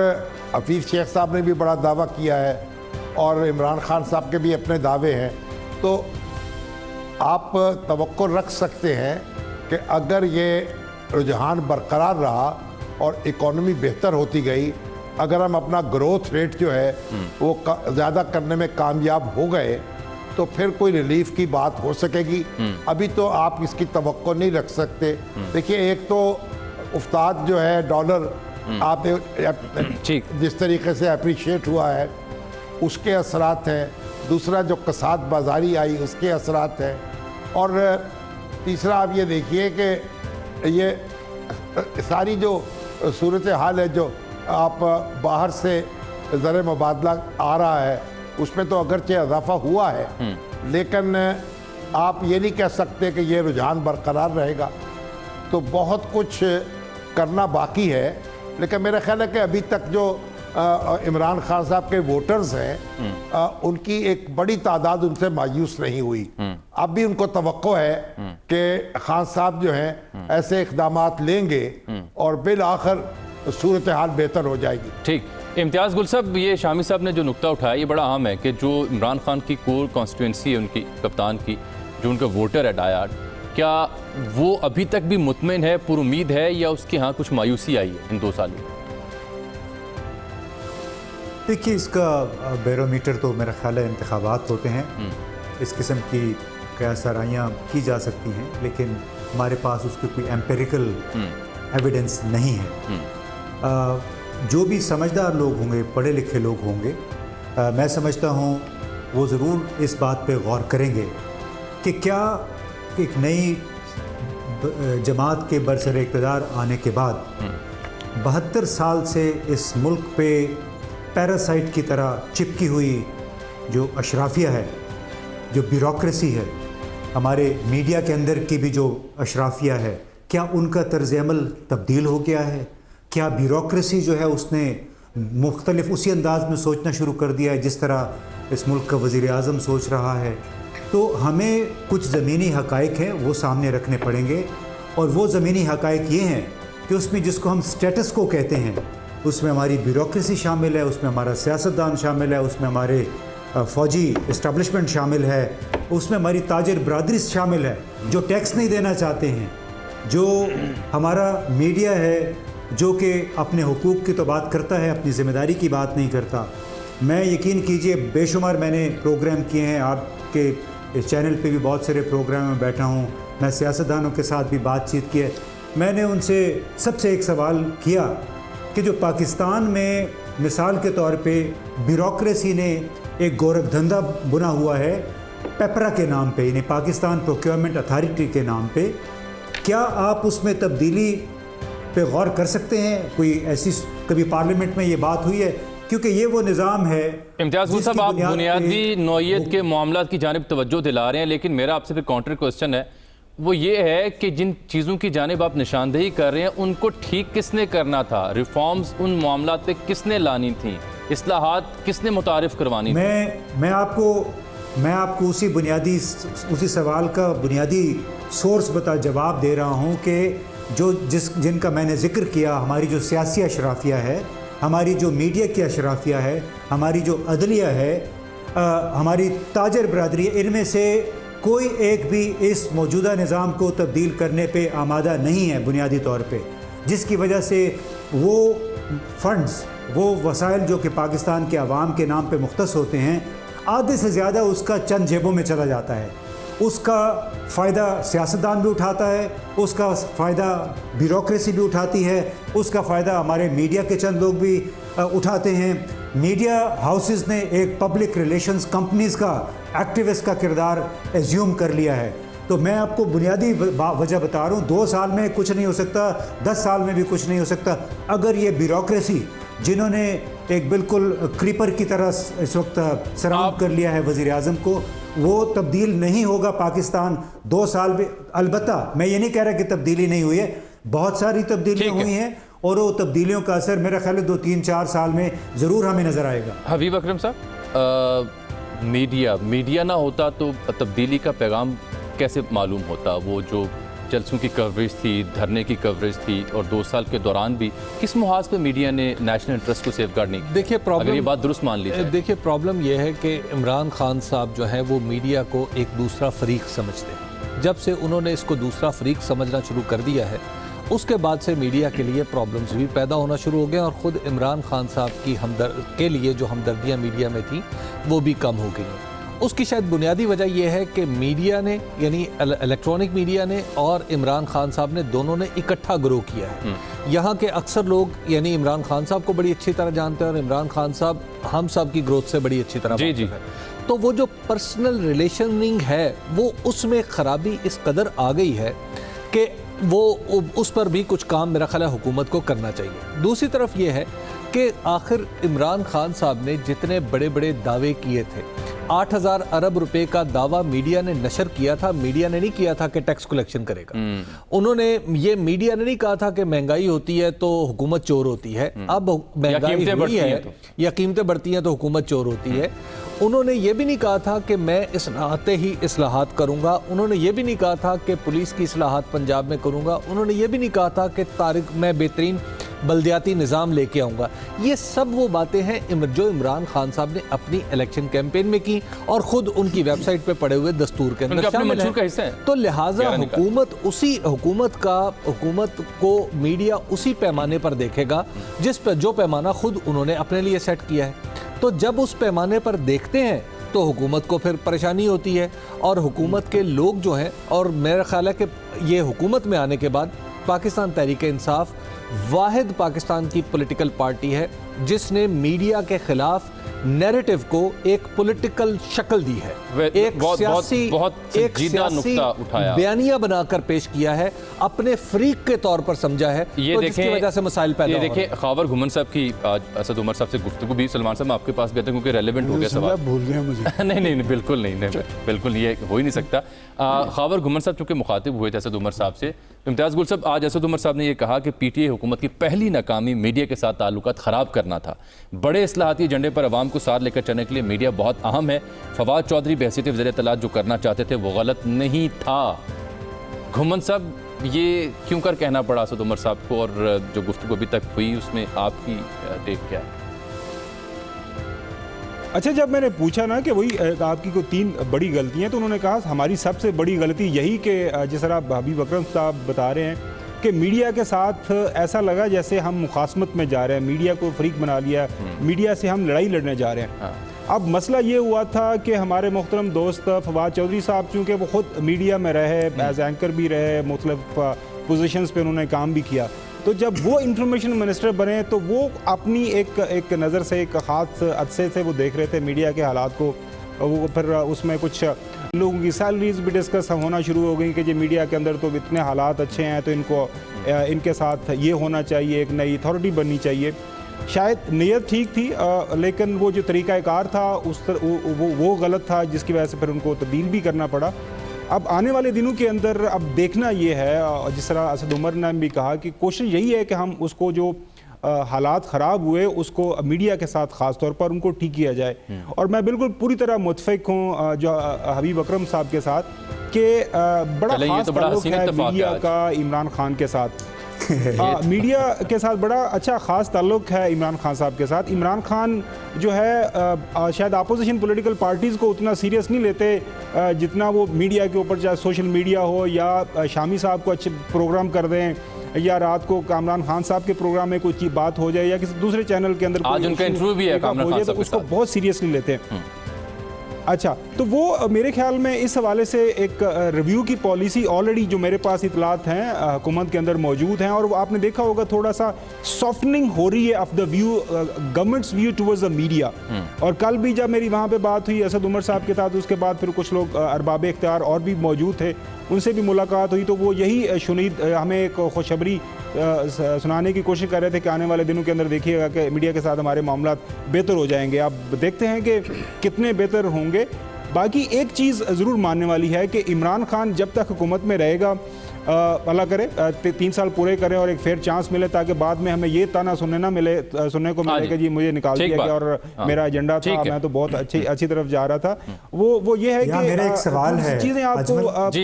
हफीज़ शेख साहब ने भी बड़ा दावा किया है और इमरान खान साहब के भी अपने दावे हैं। तो आप तवक्को रख सकते हैं कि अगर ये रुझान बरकरार रहा और इकॉनमी बेहतर होती गई, अगर हम अपना ग्रोथ रेट जो है वो ज़्यादा करने में कामयाब हो गए, तो फिर कोई रिलीफ की बात हो सकेगी। अभी तो आप इसकी तवक्को नहीं रख सकते। देखिए एक तो उफ्ताद जो है डॉलर आप जिस तरीके से अप्रिशिएट हुआ है उसके असरात हैं, दूसरा जो कसाद बाजारी आई उसके असरात हैं, और तीसरा आप ये देखिए कि ये सारी जो सूरत हाल है जो आप बाहर से ज़र मुबादला आ रहा है उसमें तो अगरचे इजाफा हुआ है, लेकिन आप ये नहीं कह सकते कि ये रुझान बरकरार रहेगा। तो बहुत कुछ करना बाकी है, लेकिन मेरा ख्याल है कि अभी तक जो इमरान खान साहब के वोटर्स हैं उनकी एक बड़ी तादाद उनसे मायूस नहीं हुई। अब भी उनको तवक्को है कि खान साहब जो हैं ऐसे इक़दामात लेंगे और बिल आखिर सूरत हाल बेहतर हो जाएगी।
ठीक, इम्तियाज़ गुल साहब, ये शामी साहब ने जो नुक्ता उठाया ये बड़ा अहम है कि जो इमरान खान की कोर कॉन्स्टिट्यूंसी है उनकी कप्तान की, जो उनका वोटर है डायाड, क्या वो अभी तक भी मुतमिन है, पुरुमीद है, या उसके यहाँ कुछ मायूसी आई है इन 2 साल में?
देखिए इसका बैरोमीटर तो मेरा ख्याल है इंतखाबात होते हैं, इस किस्म की क़यास आराइयाँ की जा सकती हैं, लेकिन हमारे पास उसकी कोई एम्पेरिकल एविडेंस नहीं है। जो भी समझदार लोग होंगे, पढ़े लिखे लोग होंगे, मैं समझता हूँ वो ज़रूर इस बात पे गौर करेंगे कि क्या एक नई जमात के बरसर इक़्तिदार आने के बाद 72 साल से इस मुल्क पे पैरासाइट की तरह चिपकी हुई जो अशराफिया है, जो ब्यूरोक्रेसी है, हमारे मीडिया के अंदर की भी जो अशराफिया है, क्या उनका तर्ज़ अमल तब्दील हो गया है? क्या ब्यूरोक्रेसी जो है उसने मुख्तलिफ उसी अंदाज में सोचना शुरू कर दिया है जिस तरह इस मुल्क का वज़ीर आज़म सोच रहा है? तो हमें कुछ ज़मीनी हक़ाइक़ हैं वो सामने रखने पड़ेंगे, और वो ज़मीनी हक़ाइक़ ये हैं कि उसमें जिसको हम स्टेटस को कहते हैं उसमें हमारी ब्यूरोक्रेसी शामिल है, उसमें हमारा सियासतदान शामिल है, उसमें हमारे फ़ौजी इस्टेब्लिशमेंट शामिल है, उसमें हमारी ताजिर बरादरी शामिल है जो टैक्स नहीं देना चाहते हैं, जो हमारा मीडिया है जो कि अपने हुकूक़ की तो बात करता है, अपनी ज़िम्मेदारी की बात नहीं करता। मैं यकीन कीजिए बेशुमार मैंने प्रोग्राम किए हैं, आपके इस चैनल पे भी बहुत सारे प्रोग्राम में बैठा हूँ, मैं सियासतदानों के साथ भी बातचीत की है। मैंने उनसे सबसे एक सवाल किया कि जो पाकिस्तान में मिसाल के तौर पे ब्यूरोक्रेसी ने एक गोरख धंधा बुना हुआ है पेपरा के नाम पे, यानी पाकिस्तान प्रोक्योरमेंट अथॉरिटी के नाम पे, क्या आप उसमें तब्दीली पे गौर कर सकते हैं? कोई ऐसी कभी पार्लियामेंट में ये बात हुई है? क्योंकि ये वो निज़ाम है।
इम्तियाज़ गुल साहब, आप बुनियादी नौइयत के मामला की जानिब तवज्जो दिला रहे हैं, लेकिन मेरा आपसे फिर काउंटर क्वेश्चन है, वो ये है कि जिन चीज़ों की जानिब आप निशानदेही कर रहे हैं उनको ठीक किसने करना था? रिफॉर्म्स उन मामला पे किसने लानी थी? इस्लाहात किसने मुतारिफ करवानी थी?
मैं आपको उसी सवाल का बुनियादी सोर्स जवाब दे रहा हूँ कि जिनका मैंने जिक्र किया, हमारी जो सियासी अशराफिया है, हमारी जो मीडिया की अशराफिया है, हमारी जो अदलिया है, हमारी ताजर बरादरी है, इनमें से कोई एक भी इस मौजूदा निज़ाम को तब्दील करने पे आमादा नहीं है बुनियादी तौर पे, जिसकी वजह से वो फंड्स, वो वसाइल जो कि पाकिस्तान के अवाम के नाम पे मुख्तस होते हैं, आधे से ज़्यादा उसका चंद जेबों में चला जाता है। उसका फ़ायदा सियासतदान भी उठाता है, उसका फ़ायदा ब्यूरोक्रेसी भी उठाती है, उसका फ़ायदा हमारे मीडिया के चंद लोग भी उठाते हैं। मीडिया हाउसेस ने एक पब्लिक रिलेशंस कंपनीज़ का एक्टिविस्ट का किरदार एज्यूम कर लिया है। तो मैं आपको बुनियादी वजह बता रहा हूँ, 2 साल में कुछ नहीं हो सकता, 10 साल में भी कुछ नहीं हो सकता, अगर ये ब्यूरोक्रेसी जिन्होंने एक बिल्कुल क्रीपर की तरह इस वक्त सराउंड कर लिया है वज़ीर आज़म को, वो तब्दील नहीं होगा पाकिस्तान 2 साल में। अलबत्ता मैं ये नहीं कह रहा कि तब्दीली नहीं हुई है, بہت ساری تبدیلیاں ہوئی ہیں اور وہ تبدیلیوں کا اثر میرا خیال ہے 2-3-4 سال میں ضرور ہمیں نظر آئے گا.
حبیب اکرم صاحب، میڈیا نہ ہوتا تو تبدیلی کا پیغام کیسے معلوم ہوتا؟ وہ جو جلسوں کی کوریج تھی، دھرنے کی کوریج تھی، اور 2 سال کے دوران بھی کس محاذ پہ میڈیا نے نیشنل انٹرسٹ کو سیف گارڈ نہیں کیا؟
دیکھیے
اگر یہ بات درست مان لی جائے.
دیکھیے پرابلم یہ ہے کہ عمران خان صاحب جو ہیں وہ میڈیا کو ایک دوسرا فریق سمجھتے ہیں. جب سے انہوں نے اس کو دوسرا فریق سمجھنا شروع کر دیا ہے، اس کے بعد سے میڈیا کے لیے پرابلمز بھی پیدا ہونا شروع ہو گئے، اور خود عمران خان صاحب کی کے لیے جو ہمدردیاں میڈیا میں تھیں وہ بھی کم ہو گئی ہیں. اس کی شاید بنیادی وجہ یہ ہے کہ میڈیا نے، یعنی الیکٹرانک میڈیا نے اور عمران خان صاحب نے دونوں نے اکٹھا گرو کیا ہے. یہاں کے اکثر لوگ یعنی عمران خان صاحب کو بڑی اچھی طرح جانتے ہیں، اور عمران خان صاحب ہم سب کی گروتھ سے بڑی اچھی طرح واقف ہے. تو وہ جو پرسنل ریلیشننگ ہے وہ اس میں خرابی اس قدر آ گئی ہے کہ وہ اس پر بھی کچھ کام میرا خیال ہے حکومت کو کرنا چاہیے. دوسری طرف یہ ہے کہ آخر عمران خان صاحب نے جتنے بڑے بڑے دعوے کیے تھے، 8,000 ارب روپے کا دعویٰ میڈیا نے نشر کیا تھا. میڈیا نے نہیں کیا تھا کہ ٹیکس کلیکشن کرے گا. انہوں نے میڈیا نے نہیں کہا تھا کہ مہنگائی ہوتی ہے تو حکومت چور ہوتی ہے. اب مہنگائی ہوئی ہے یا قیمتیں بڑھتی ہیں تو حکومت چور ہوتی ہے. انہوں نے یہ بھی نہیں کہا تھا کہ میں اصلاحات کروں گا. انہوں نے یہ بھی نہیں کہا تھا کہ پولیس کی اصلاحات پنجاب میں کروں گا. انہوں نے یہ بھی نہیں کہا تھا کہ میں بہترین بلدیاتی نظام لے کے آؤں گا. یہ سب وہ باتیں ہیں جو عمران خان صاحب نے اپنی الیکشن کیمپین میں کی اور خود ان کی ویب سائٹ پہ پڑے ہوئے دستور کے اندر شامل ہیں. تو لہٰذا حکومت کو میڈیا اسی پیمانے پر دیکھے گا جس پہ جو پیمانہ خود انہوں نے اپنے لیے سیٹ کیا ہے. تو جب اس پیمانے پر دیکھتے ہیں تو حکومت کو پھر پریشانی ہوتی ہے، اور حکومت کے لوگ جو ہیں، اور میرا خیال ہے کہ یہ حکومت میں آنے کے بعد پاکستان تحریک انصاف واحد پاکستان کی پولیٹیکل پارٹی ہے جس نے میڈیا کے خلاف نیریٹو کو ایک پولیٹیکل شکل دی ہے، ایک سیاسی بیانیہ بنا کر پیش کیا ہے، اپنے فریق کے طور پر سمجھا ہے، جس کی وجہ سے مسائل پیدا ہو رہے ہیں.
دیکھیں خاور گھمن صاحب کی آج اسد عمر صاحب سے گفتگو بھی، سلمان صاحب آپ کے پاس بھی آتے ہیں کیونکہ ریلیونٹ ہو گیا سوال.
بھول گیا مجھے.
نہیں بالکل نہیں، بالکل یہ ہو ہی نہیں سکتا. خاور گھمن صاحب چونکہ مخاطب ہوئے تھے اسد عمر صاحب سے. امتیاز گل صاحب، آج اسد عمر صاحب نے یہ کہا کہ پی ٹی آئی حکومت کی پہلی ناکامی میڈیا کے ساتھ تعلقات خراب کرنا تھا. بڑے اصلاحاتی ایجنڈے پر عوام کو ساتھ لے کر چلنے کے لیے میڈیا بہت اہم ہے. فواد چودھری بحیثیت وزیر اطلاعات جو کرنا چاہتے تھے وہ غلط نہیں تھا. گھمن صاحب یہ کیوں کر کہنا پڑا اسد عمر صاحب کو، اور جو گفتگو ابھی تک ہوئی اس میں آپ کی ٹیک کیا ہے؟
اچھا، جب میں نے پوچھا نا کہ وہی آپ کی کوئی 3 بڑی غلطیاں، تو انہوں نے کہا ہماری سب سے بڑی غلطی یہی کہ جس طرح حبیب اکرم صاحب بتا رہے ہیں کہ میڈیا کے ساتھ ایسا لگا جیسے ہم مخاصمت میں جا رہے ہیں، میڈیا کو فریق بنا لیا، میڈیا سے ہم لڑائی لڑنے جا رہے ہیں. اب مسئلہ یہ ہوا تھا کہ ہمارے محترم دوست فواد چودھری صاحب چونکہ وہ خود میڈیا میں رہے، ایز اینکر بھی رہے، مختلف پوزیشنز پہ انہوں نے کام بھی کیا، تو جب وہ انفارمیشن منسٹر بنے تو وہ اپنی ایک نظر سے، ایک خاص عدسے سے وہ دیکھ رہے تھے میڈیا کے حالات کو. وہ پھر اس میں کچھ لوگوں کی سیلریز بھی ڈسکس ہونا شروع ہو گئی کہ جی میڈیا کے اندر تو اتنے حالات اچھے ہیں تو ان کے ساتھ یہ ہونا چاہیے، ایک نئی اتھارٹی بننی چاہیے. شاید نیت ٹھیک تھی لیکن وہ جو طریقہ کار تھا وہ غلط تھا، جس کی وجہ سے پھر ان کو تبدیل بھی کرنا پڑا. اب آنے والے دنوں کے اندر اب دیکھنا یہ ہے، جس طرح اسد عمر نے بھی کہا کہ کوشش یہی ہے کہ ہم اس کو جو حالات خراب ہوئے اس کو میڈیا کے ساتھ خاص طور پر ان کو ٹھیک کیا جائے. اور میں بالکل پوری طرح متفق ہوں جو حبیب اکرم صاحب کے ساتھ کہ بڑا خاص تعلق ہے میڈیا کا عمران خان کے ساتھ. میڈیا کے ساتھ بڑا اچھا خاص تعلق ہے عمران خان صاحب کے ساتھ. عمران خان جو ہے شاید اپوزیشن پولیٹیکل پارٹیز کو اتنا سیریس نہیں لیتے جتنا وہ میڈیا کے اوپر، چاہے سوشل میڈیا ہو یا شامی صاحب کو اچھے پروگرام کر دیں یا رات کو کامران خان صاحب کے پروگرام میں کوئی بات ہو جائے یا کسی دوسرے چینل کے اندر
آج ان کا انٹرویو بھی ہے کامران خان صاحب کے ساتھ،
اس کو بہت سیریسلی لیتے ہیں. اچھا، تو وہ میرے خیال میں اس حوالے سے ایک ریویو کی پالیسی آلریڈی جو میرے پاس اطلاعات ہیں حکومت کے اندر موجود ہیں، اور آپ نے دیکھا ہوگا تھوڑا سا سافٹننگ ہو رہی ہے of the view, governments view towards the media. اور کل بھی جب میری وہاں پہ بات ہوئی اسد عمر صاحب کے ساتھ، اس کے بعد پھر کچھ لوگ ارباب اختیار اور بھی موجود تھے، ان سے بھی ملاقات ہوئی، تو وہ یہی شنید ہمیں ایک خوشخبری سنانے کی کوشش کر رہے تھے کہ آنے والے دنوں کے اندر دیکھیے گا کہ میڈیا کے ساتھ ہمارے معاملات بہتر ہو جائیں گے. آپ دیکھتے ہیں کہ کتنے بہتر ہوں گے. باقی ایک چیز ضرور ماننے والی ہے کہ عمران خان جب تک حکومت میں رہے گا अल्लाह करे 3 साल पूरे करें और एक फेयर चांस मिले, ताकि बाद में हमें ये ताना सुनने को मिले कि जी मुझे निकाल दिया गया और मेरा एजेंडा था, मैं तो बहुत अच्छी तरफ जा रहा था। वो ये है कि
मेरा एक सवाल है,
चीजें आपको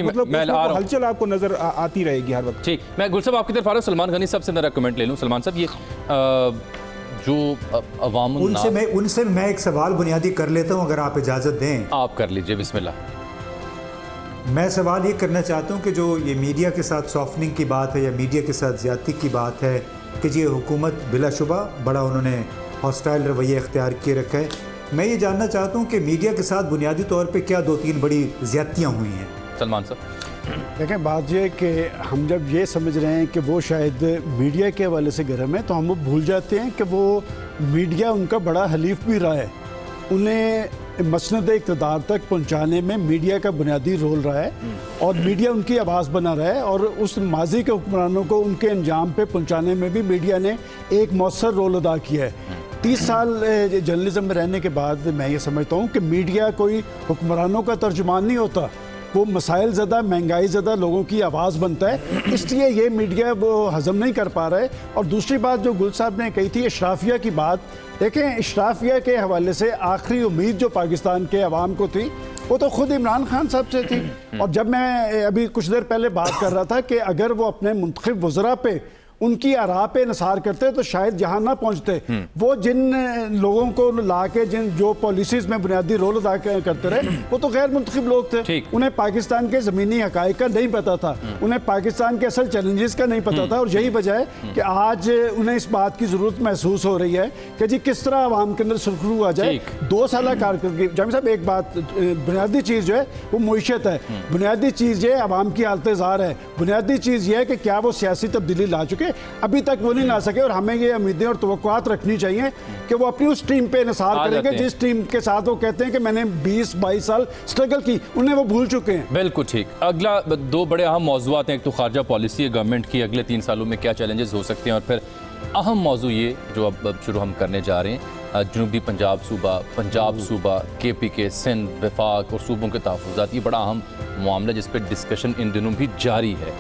मतलब हलचल आपको नजर आती रहेगी हर वक्त।
ठीक, मैं गुल साहब आपकी तरफ आ रहा हूँ, सलमान गनी साहब से मेरा कमेंट ले लूँ। सलमान साहब, ये जो अवाम
उनसे मैं एक सवाल बुनियादी कर लेता हूँ, अगर आप इजाज़त दें।
आप कर लीजिए, बिस्मिल्लाह।
मैं सवाल ये करना चाहता हूँ कि जो ये मीडिया के साथ सॉफ्टनिंग की बात है या मीडिया के साथ ज़्यादती की बात है कि जी हुकूमत बिलाशुबा बड़ा उन्होंने हॉस्टाइल रवैया इख्तियार किए रखा है, मैं ये जानना चाहता हूँ कि मीडिया के साथ बुनियादी तौर पे क्या 2-3 बड़ी ज़्यादतियाँ हुई हैं।
सलमान साहब,
देखें, बात ये कि हम जब ये समझ रहे हैं कि वो शायद मीडिया के हवाले से गर्म है, तो हम वो भूल जाते हैं कि वो मीडिया उनका बड़ा हलीफ भी रहा है। उन्हें मसनद इक़्तिदार तक पहुंचाने में मीडिया का बुनियादी रोल रहा है और मीडिया उनकी आवाज़ बना रहा है, और उस माजी के हुक्मरानों को उनके अंजाम पे पहुंचाने में भी मीडिया ने एक मौसर रोल अदा किया है। 30 साल जर्नलिज्म में रहने के बाद मैं ये समझता हूँ कि मीडिया कोई हुक्मरानों का तर्जुमान नहीं होता, वो मसाइल ज़्यादा, महंगाई ज़्यादा लोगों की आवाज़ बनता है, इसलिए ये मीडिया वो हज़म नहीं कर पा रहा है। और दूसरी बात जो गुल साहब ने कही थी इशराफिया की बात, देखें इशराफिया के हवाले से आखिरी उम्मीद जो पाकिस्तान के अवाम को थी वो तो खुद इमरान खान साहब से थी। और जब मैं अभी कुछ देर पहले बात कर रहा था कि अगर वो अपने मुंतखब वज़रा पे उनकी आरा पे निसार करते तो शायद यहाँ ना पहुँचते। वो जिन लोगों को ला के जो पॉलिसीज़ में बुनियादी रोल अदा करते रहे वो तो गैर मुंतखब लोग थे, उन्हें पाकिस्तान के ज़मीनी हक़ाइक़ का नहीं पता था, उन्हें पाकिस्तान के असल चैलेंजेस का नहीं पता था। और यही वजह है कि आज उन्हें इस बात की ज़रूरत महसूस हो रही है कि जी किस तरह आवाम के अंदर सुरखरू आ जाए। 2 साल कारकर्दगी, जामिल साहब एक बात, बुनियादी चीज़ जो है वो मुईशत है, बुनियादी चीज़ ये आवाम की हालत ज़ार है, बुनियादी चीज़ ये है कि क्या वो सियासी तब्दीली ला चुके, अभी तक वो नहीं ला सके। और हमें ये उम्मीदें और तवक्कुआत रखनी चाहिए कि वो अपनी उस टीम पे निसार करेंगे जिस टीम के साथ वो कहते हैं कि मैंने 20-22 साल स्ट्रगल की, उन्हें वो भूल चुके हैं।
बिल्कुल ठीक। अगला 2 बड़े अहम मौज़ूआत हैं, एक तो खारजा पॉलिसी है गवर्नमेंट की, अगले 3 सालों में क्या चैलेंजेस हो सकते हैं, और फिर अहम मौजू ये जो अब शुरू हम करने जा रहे हैं, जनूबी पंजाब सूबा KPK, सिंध, वफाक और सूबों के तहफ़्फ़ुज़ात, ये बड़ा अहम मामला जिस पर डिस्कशन इन दिनों भी जारी है।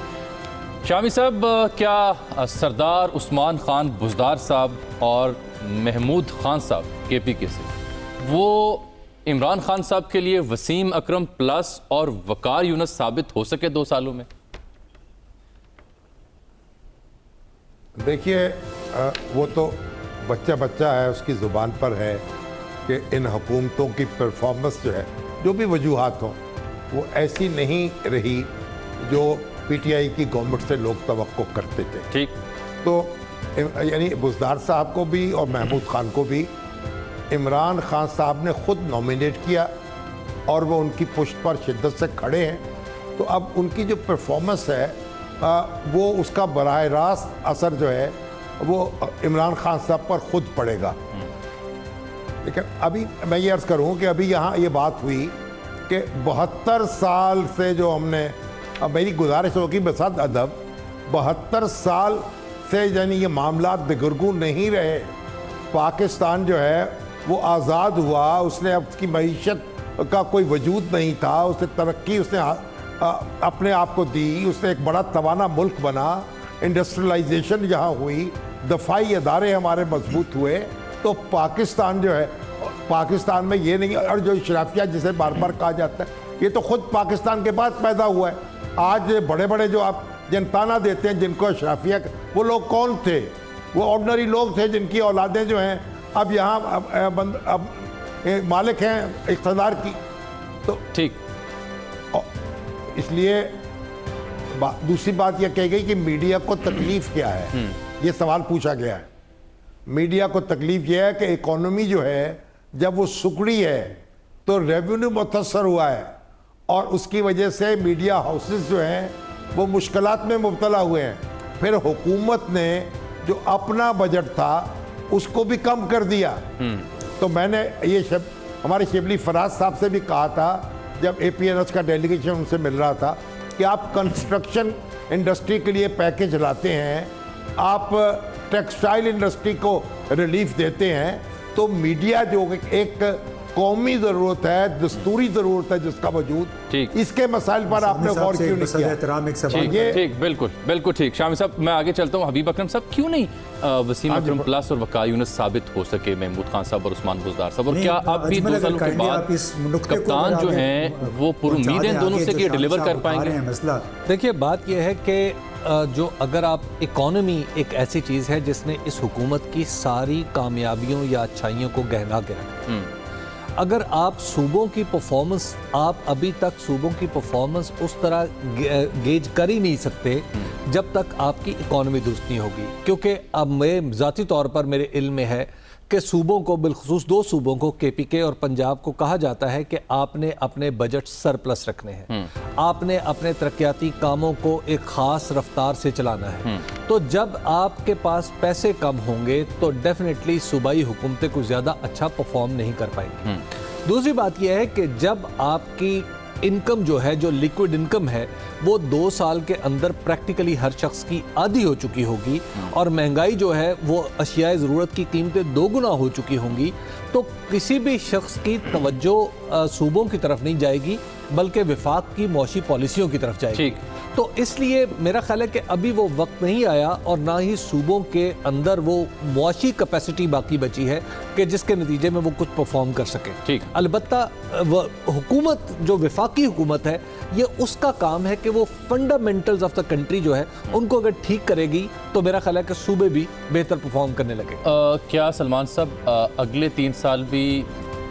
शामी साहब, क्या सरदार उस्मान खान बुज़दार साहब और महमूद खान साहब KPK से, वो इमरान खान साहब के लिए वसीम अकरम प्लस और वकार यूनुस साबित हो सके 2 सालों में?
देखिए, वो तो बच्चा है, उसकी ज़ुबान पर है कि इन हुकूमतों की परफॉर्मेंस जो है, जो भी वजूहात हों, वो ऐसी नहीं रही जो PTI की गवर्नमेंट से लोग तवक्को करते थे।
ठीक,
तो यानी बुज़दार साहब को भी और महमूद खान को भी इमरान खान साहब ने खुद नॉमिनेट किया और वो उनकी पुष्ट पर शिद्दत से खड़े हैं। तो अब उनकी जो परफॉर्मेंस है वो उसका बराह रास्त असर जो है वो इमरान खान साहब पर खुद पड़ेगा। लेकिन अभी मैं ये अर्ज़ करूँ कि अभी यहाँ ये बात हुई कि 72 साल से जो हमने, अब मेरी गुजारिश होगी बसात अदब, 72 साल से यानी ये मामला दिगरगू नहीं रहे। पाकिस्तान जो है वो आज़ाद हुआ, उसने अब उसकी मईशत का कोई वजूद नहीं था, उसने तरक्की उसने अपने आप को दी, उसने एक बड़ा तवाना मुल्क बना, इंडस्ट्रियलाइजेशन यहाँ हुई, दफाई अदारे हमारे मजबूत हुए। तो पाकिस्तान जो है, पाकिस्तान में ये नहीं, और जो इशराफिया जिसे बार बार कहा जाता है, ये तो खुद पाकिस्तान के बाद पैदा हुआ है। आज बड़े बड़े जो आप जनताना देते हैं जिनको इशराफिया, वो लोग कौन थे? वो ऑर्डिनरी लोग थे जिनकी औलादें जो हैं अब यहाँ अब मालिक हैं इक़्तिदार की। तो
ठीक,
इसलिए दूसरी बात यह कही गई कि मीडिया को तकलीफ क्या है, ये सवाल पूछा गया है। मीडिया को तकलीफ यह है कि इकोनॉमी जो है जब वो सुकड़ी है तो रेवेन्यू मुतासर हुआ है, और उसकी वजह से मीडिया हाउसेस जो हैं वो मुश्किलात में मुब्तला हुए हैं। फिर हुकूमत ने जो अपना बजट था उसको भी कम कर दिया। तो मैंने ये हमारे शिबली फराज साहब से भी कहा था जब APNS का डेलीगेशन उनसे मिल रहा था कि आप कंस्ट्रक्शन इंडस्ट्री के लिए पैकेज लाते हैं, आप टेक्सटाइल इंडस्ट्री को रिलीफ देते हैं, तो मीडिया जो एक कौमी ज़रूरत है, दस्तूरी ज़रूरत है जिसका वजूद,
ठीक।
इसके मसाइल पर आपने गौर क्यों नहीं किया?
एहतराम एक सवाल
ठीक ठीक, बिल्कुल बिल्कुल ठीक। शामी साहब मैं आगे चलता हूँ। हबीब अकरम साहब, क्यों नहीं वसीम अकरम प्लस और वक़ार यूनुस साबित हो सके महमूद खान साहब और उस्मान बुज़दार साहब? और क्या अब भी 2 सालों के बाद कप्तान जो हैं वो पुरुम्मीद हैं दोनों से कि डिलीवर कर पाएंगे?
मसला
देखिए, बात यह है कि जो अगर आप इकॉनमी एक ऐसी चीज़ है जिसने इस हुकूमत की सारी कामयाबियों या अच्छाइयों को गहना के रखा, अगर आप सूबों की परफॉर्मेंस, आप अभी तक सूबों की परफॉर्मेंस उस तरह गेज कर ही नहीं सकते जब तक आपकी इकॉनमी दुरुस्त नहीं होगी। क्योंकि अब मैं ज़ाती तौर पर मेरे इल्म में है कि सूबों को, बिलखुसूस 2 सूबों को, KPK और पंजाब को कहा जाता है कि आपने अपने बजट सरप्लस रखने हैं, आपने अपने तरक्याती कामों को एक ख़ास रफ्तार से चलाना है। तो जब आपके पास पैसे कम होंगे तो डेफिनेटली सूबाई हुकूमतें कुछ ज़्यादा अच्छा परफॉर्म नहीं कर पाएंगी। दूसरी बात यह है कि जब आपकी इनकम जो है, जो लिक्विड इनकम है, वो 2 साल के अंदर प्रैक्टिकली हर शख्स की आधी हो चुकी होगी और महंगाई जो है वो अशियाए ज़रूरत की कीमतें 2 गुना हो चुकी होंगी, तो किसी भी शख्स की तवज्जो सूबों की तरफ नहीं जाएगी बल्कि विफाक की मौशी पॉलिसियों की तरफ जाएगी। तो इसलिए मेरा ख्याल है कि अभी वो वक्त नहीं आया और ना ही सूबों के अंदर वो मुआशी कैपेसिटी बाकी बची है कि जिसके नतीजे में वो कुछ परफॉर्म कर सके।
ठीक।
अलबत्ता हुकूमत जो विफाकी हुकूमत है, ये उसका काम है कि वो फंडामेंटल्स ऑफ द कंट्री जो है उनको अगर ठीक करेगी तो मेरा ख्याल है कि सूबे भी बेहतर परफॉर्म करने लगे।
क्या सलमान साहब अगले 3 साल भी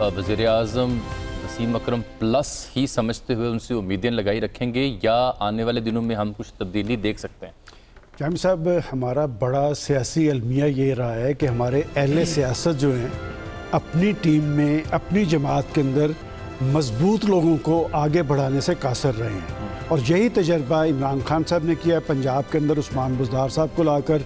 वज़ीर आज़म वसीम अकरम प्लस ही समझते हुए उनसे उम्मीदें लगाई रखेंगे या आने वाले दिनों में हम कुछ तब्दीली देख सकते हैं?
जामी साहब, हमारा बड़ा सियासी अलमिया ये रहा है कि हमारे अहले सियासत जो हैं अपनी टीम में, अपनी जमात के अंदर मजबूत लोगों को आगे बढ़ाने से कासर रहे हैं और यही तजर्बा इमरान खान साहब ने किया। पंजाब के अंदर उस्मान बुज़दार साहब को लाकर,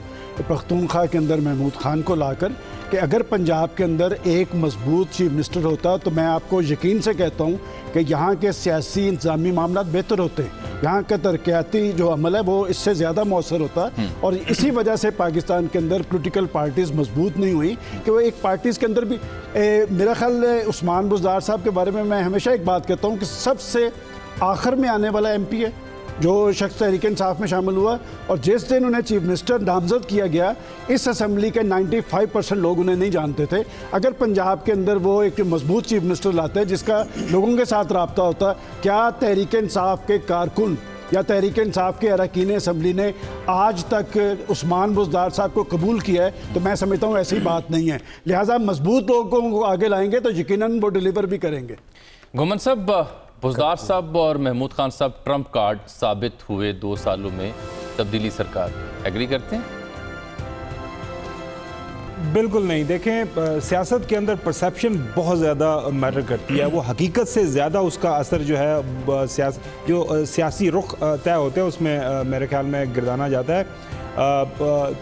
पख्तूनख्वा के अंदर महमूद खान को लाकर, कि अगर पंजाब के अंदर एक मजबूत चीफ मिनिस्टर होता तो मैं आपको यकीन से कहता हूँ कि यहाँ के सियासी इंतजामी मामला बेहतर होते, यहाँ का तरक्याती जो अमल है वो इससे ज़्यादा मौसर होता। और इसी वजह से पाकिस्तान के अंदर पोलिटिकल पार्टीज़ मजबूत नहीं हुई कि वो एक पार्टीज़ के अंदर भी मेरा ख्याल उस्मान बुज़दार साहब के बारे में मैं हमेशा एक बात कहता हूँ कि सबसे आखिर में आने वाला MP है जो शख्स तहरीक इंसाफ में शामिल हुआ, और जिस दिन उन्हें चीफ मिनिस्टर नामजद किया गया, इस असम्बली के 95% लोग उन्हें नहीं जानते थे। अगर पंजाब के अंदर वो एक मजबूत चीफ मिनिस्टर लाते जिसका लोगों के साथ रब्ता होता, क्या तहरीक इंसाफ के कारकुन या तहरीक इंसाफ के अरकान असम्बली ने आज तक उस्मान बुज़दार साहब को कबूल किया है? तो मैं समझता हूँ ऐसी बात नहीं है। लिहाजा मजबूत लोगों को आगे लाएंगे तो यकीनन वो डिलीवर भी करेंगे।
घुमन साहब, बुज़दार साहब और महमूद खान साहब ट्रम्प कार्ड साबित हुए 2 सालों में तब्दीली सरकार, एग्री करते हैं?
बिल्कुल नहीं। देखें, सियासत के अंदर परसेप्शन बहुत ज़्यादा मैटर करती है। वो हकीकत से ज़्यादा उसका असर जो है सियासी रुख तय होते हैं उसमें मेरे ख्याल में गिरदाना जाता है।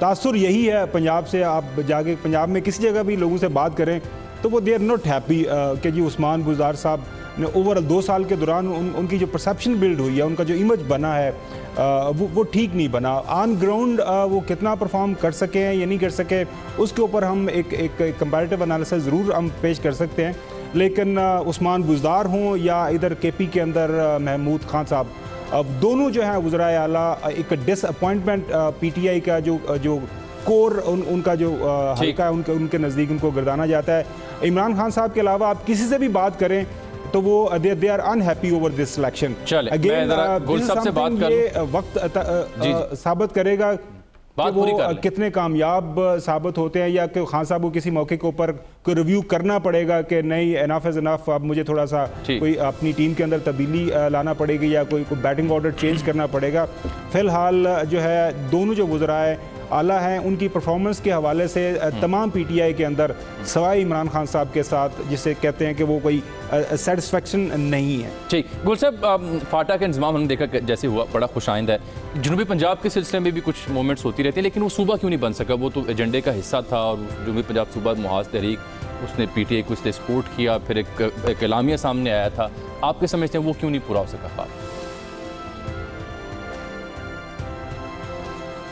तासुर यही है पंजाब से, आप जाके पंजाब में किसी जगह भी लोगों से बात करें तो वो दे आर नॉट हैप्पी कि जी उस्मान बुज़दार साहब ने ओवरऑल 2 साल के दौरान उनकी जो परसेप्शन बिल्ड हुई है, उनका जो इमेज बना है वो ठीक नहीं बना। ऑन ग्राउंड वो कितना परफॉर्म कर सके हैं या नहीं कर सके, उसके ऊपर हम एक कंपैरेटिव एनालिसिस ज़रूर हम पेश कर सकते हैं। लेकिन उस्मान बुज़दार हों या इधर KP के अंदर महमूद खान साहब, अब दोनों जो हैं वज़राए आला, एक डिसअपॉइंटमेंट PTI का जो कोर उनका जो हल्का है उनके नज़दीक उनको गर्दाना जाता है। इमरान खान साहब के अलावा आप किसी से भी बात करें तो वो they are unhappy over this selection.
Again Gul साहब से बात कर,
ये वक्त साबित करेगा कि वो कितने कामयाब साबित होते हैं, या कि खान साहब को किसी मौके के ऊपर कोई रिव्यू करना पड़ेगा कि नहीं एनफ इज एनफ, अब मुझे थोड़ा सा कोई अपनी टीम के अंदर तब्दीली लाना पड़ेगी या कोई बैटिंग ऑर्डर चेंज करना पड़ेगा। फिलहाल जो है दोनों जो वज़राए आला हैं उनकी परफॉर्मेंस के हवाले से तमाम PTI के अंदर सवाई इमरान खान साहब के साथ जिसे कहते हैं कि वो कोई सेटिस्फेक्शन नहीं है।
ठीक, गुल साहब, फाटा का इंतजाम हमने देखा जैसे हुआ, बड़ा खुशाइंद है। जनूबी पंजाब के सिलसिले में भी कुछ मोमेंट्स होती रहती है, लेकिन वो सूबा क्यों नहीं बन सका? वो तो एजेंडे का हिस्सा था और जनूबी पंजाब सूबा मुहाज तहरीक, उसने PTI को इसलिए सपोर्ट किया, फिर एक एलामिया सामने आया था। आपके समझते हैं वो क्यों नहीं पूरा हो सका ख्वाब?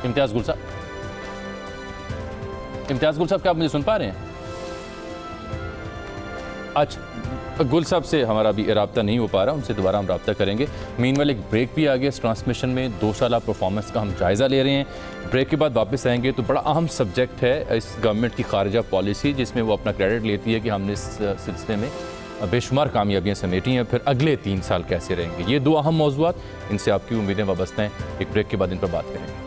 इम्तियाज़ गुल साहब, क्या आप मुझे सुन पा रहे हैं? अच्छा, गुल साहब से हमारा अभी रब्ता नहीं हो पा रहा, उनसे दोबारा हम रब्ता करेंगे। मीनवेल एक ब्रेक भी आ गया इस ट्रांसमिशन में, 2 साल परफॉर्मेंस का हम जायज़ा ले रहे हैं। ब्रेक के बाद वापस आएंगे तो बड़ा अहम सब्जेक्ट है इस गवर्नमेंट की खारजा पॉलिसी, जिसमें वो अपना क्रेडिट लेती है कि हमने इस सिलसिले में बेशुमार कामयाबियाँ समेटी हैं। फिर अगले 3 साल कैसे रहेंगे, ये 2 अहम मौज़ूआत, इनसे आपकी उम्मीदें वाबस्ता हैं। एक ब्रेक के बाद इन पर बात करेंगे।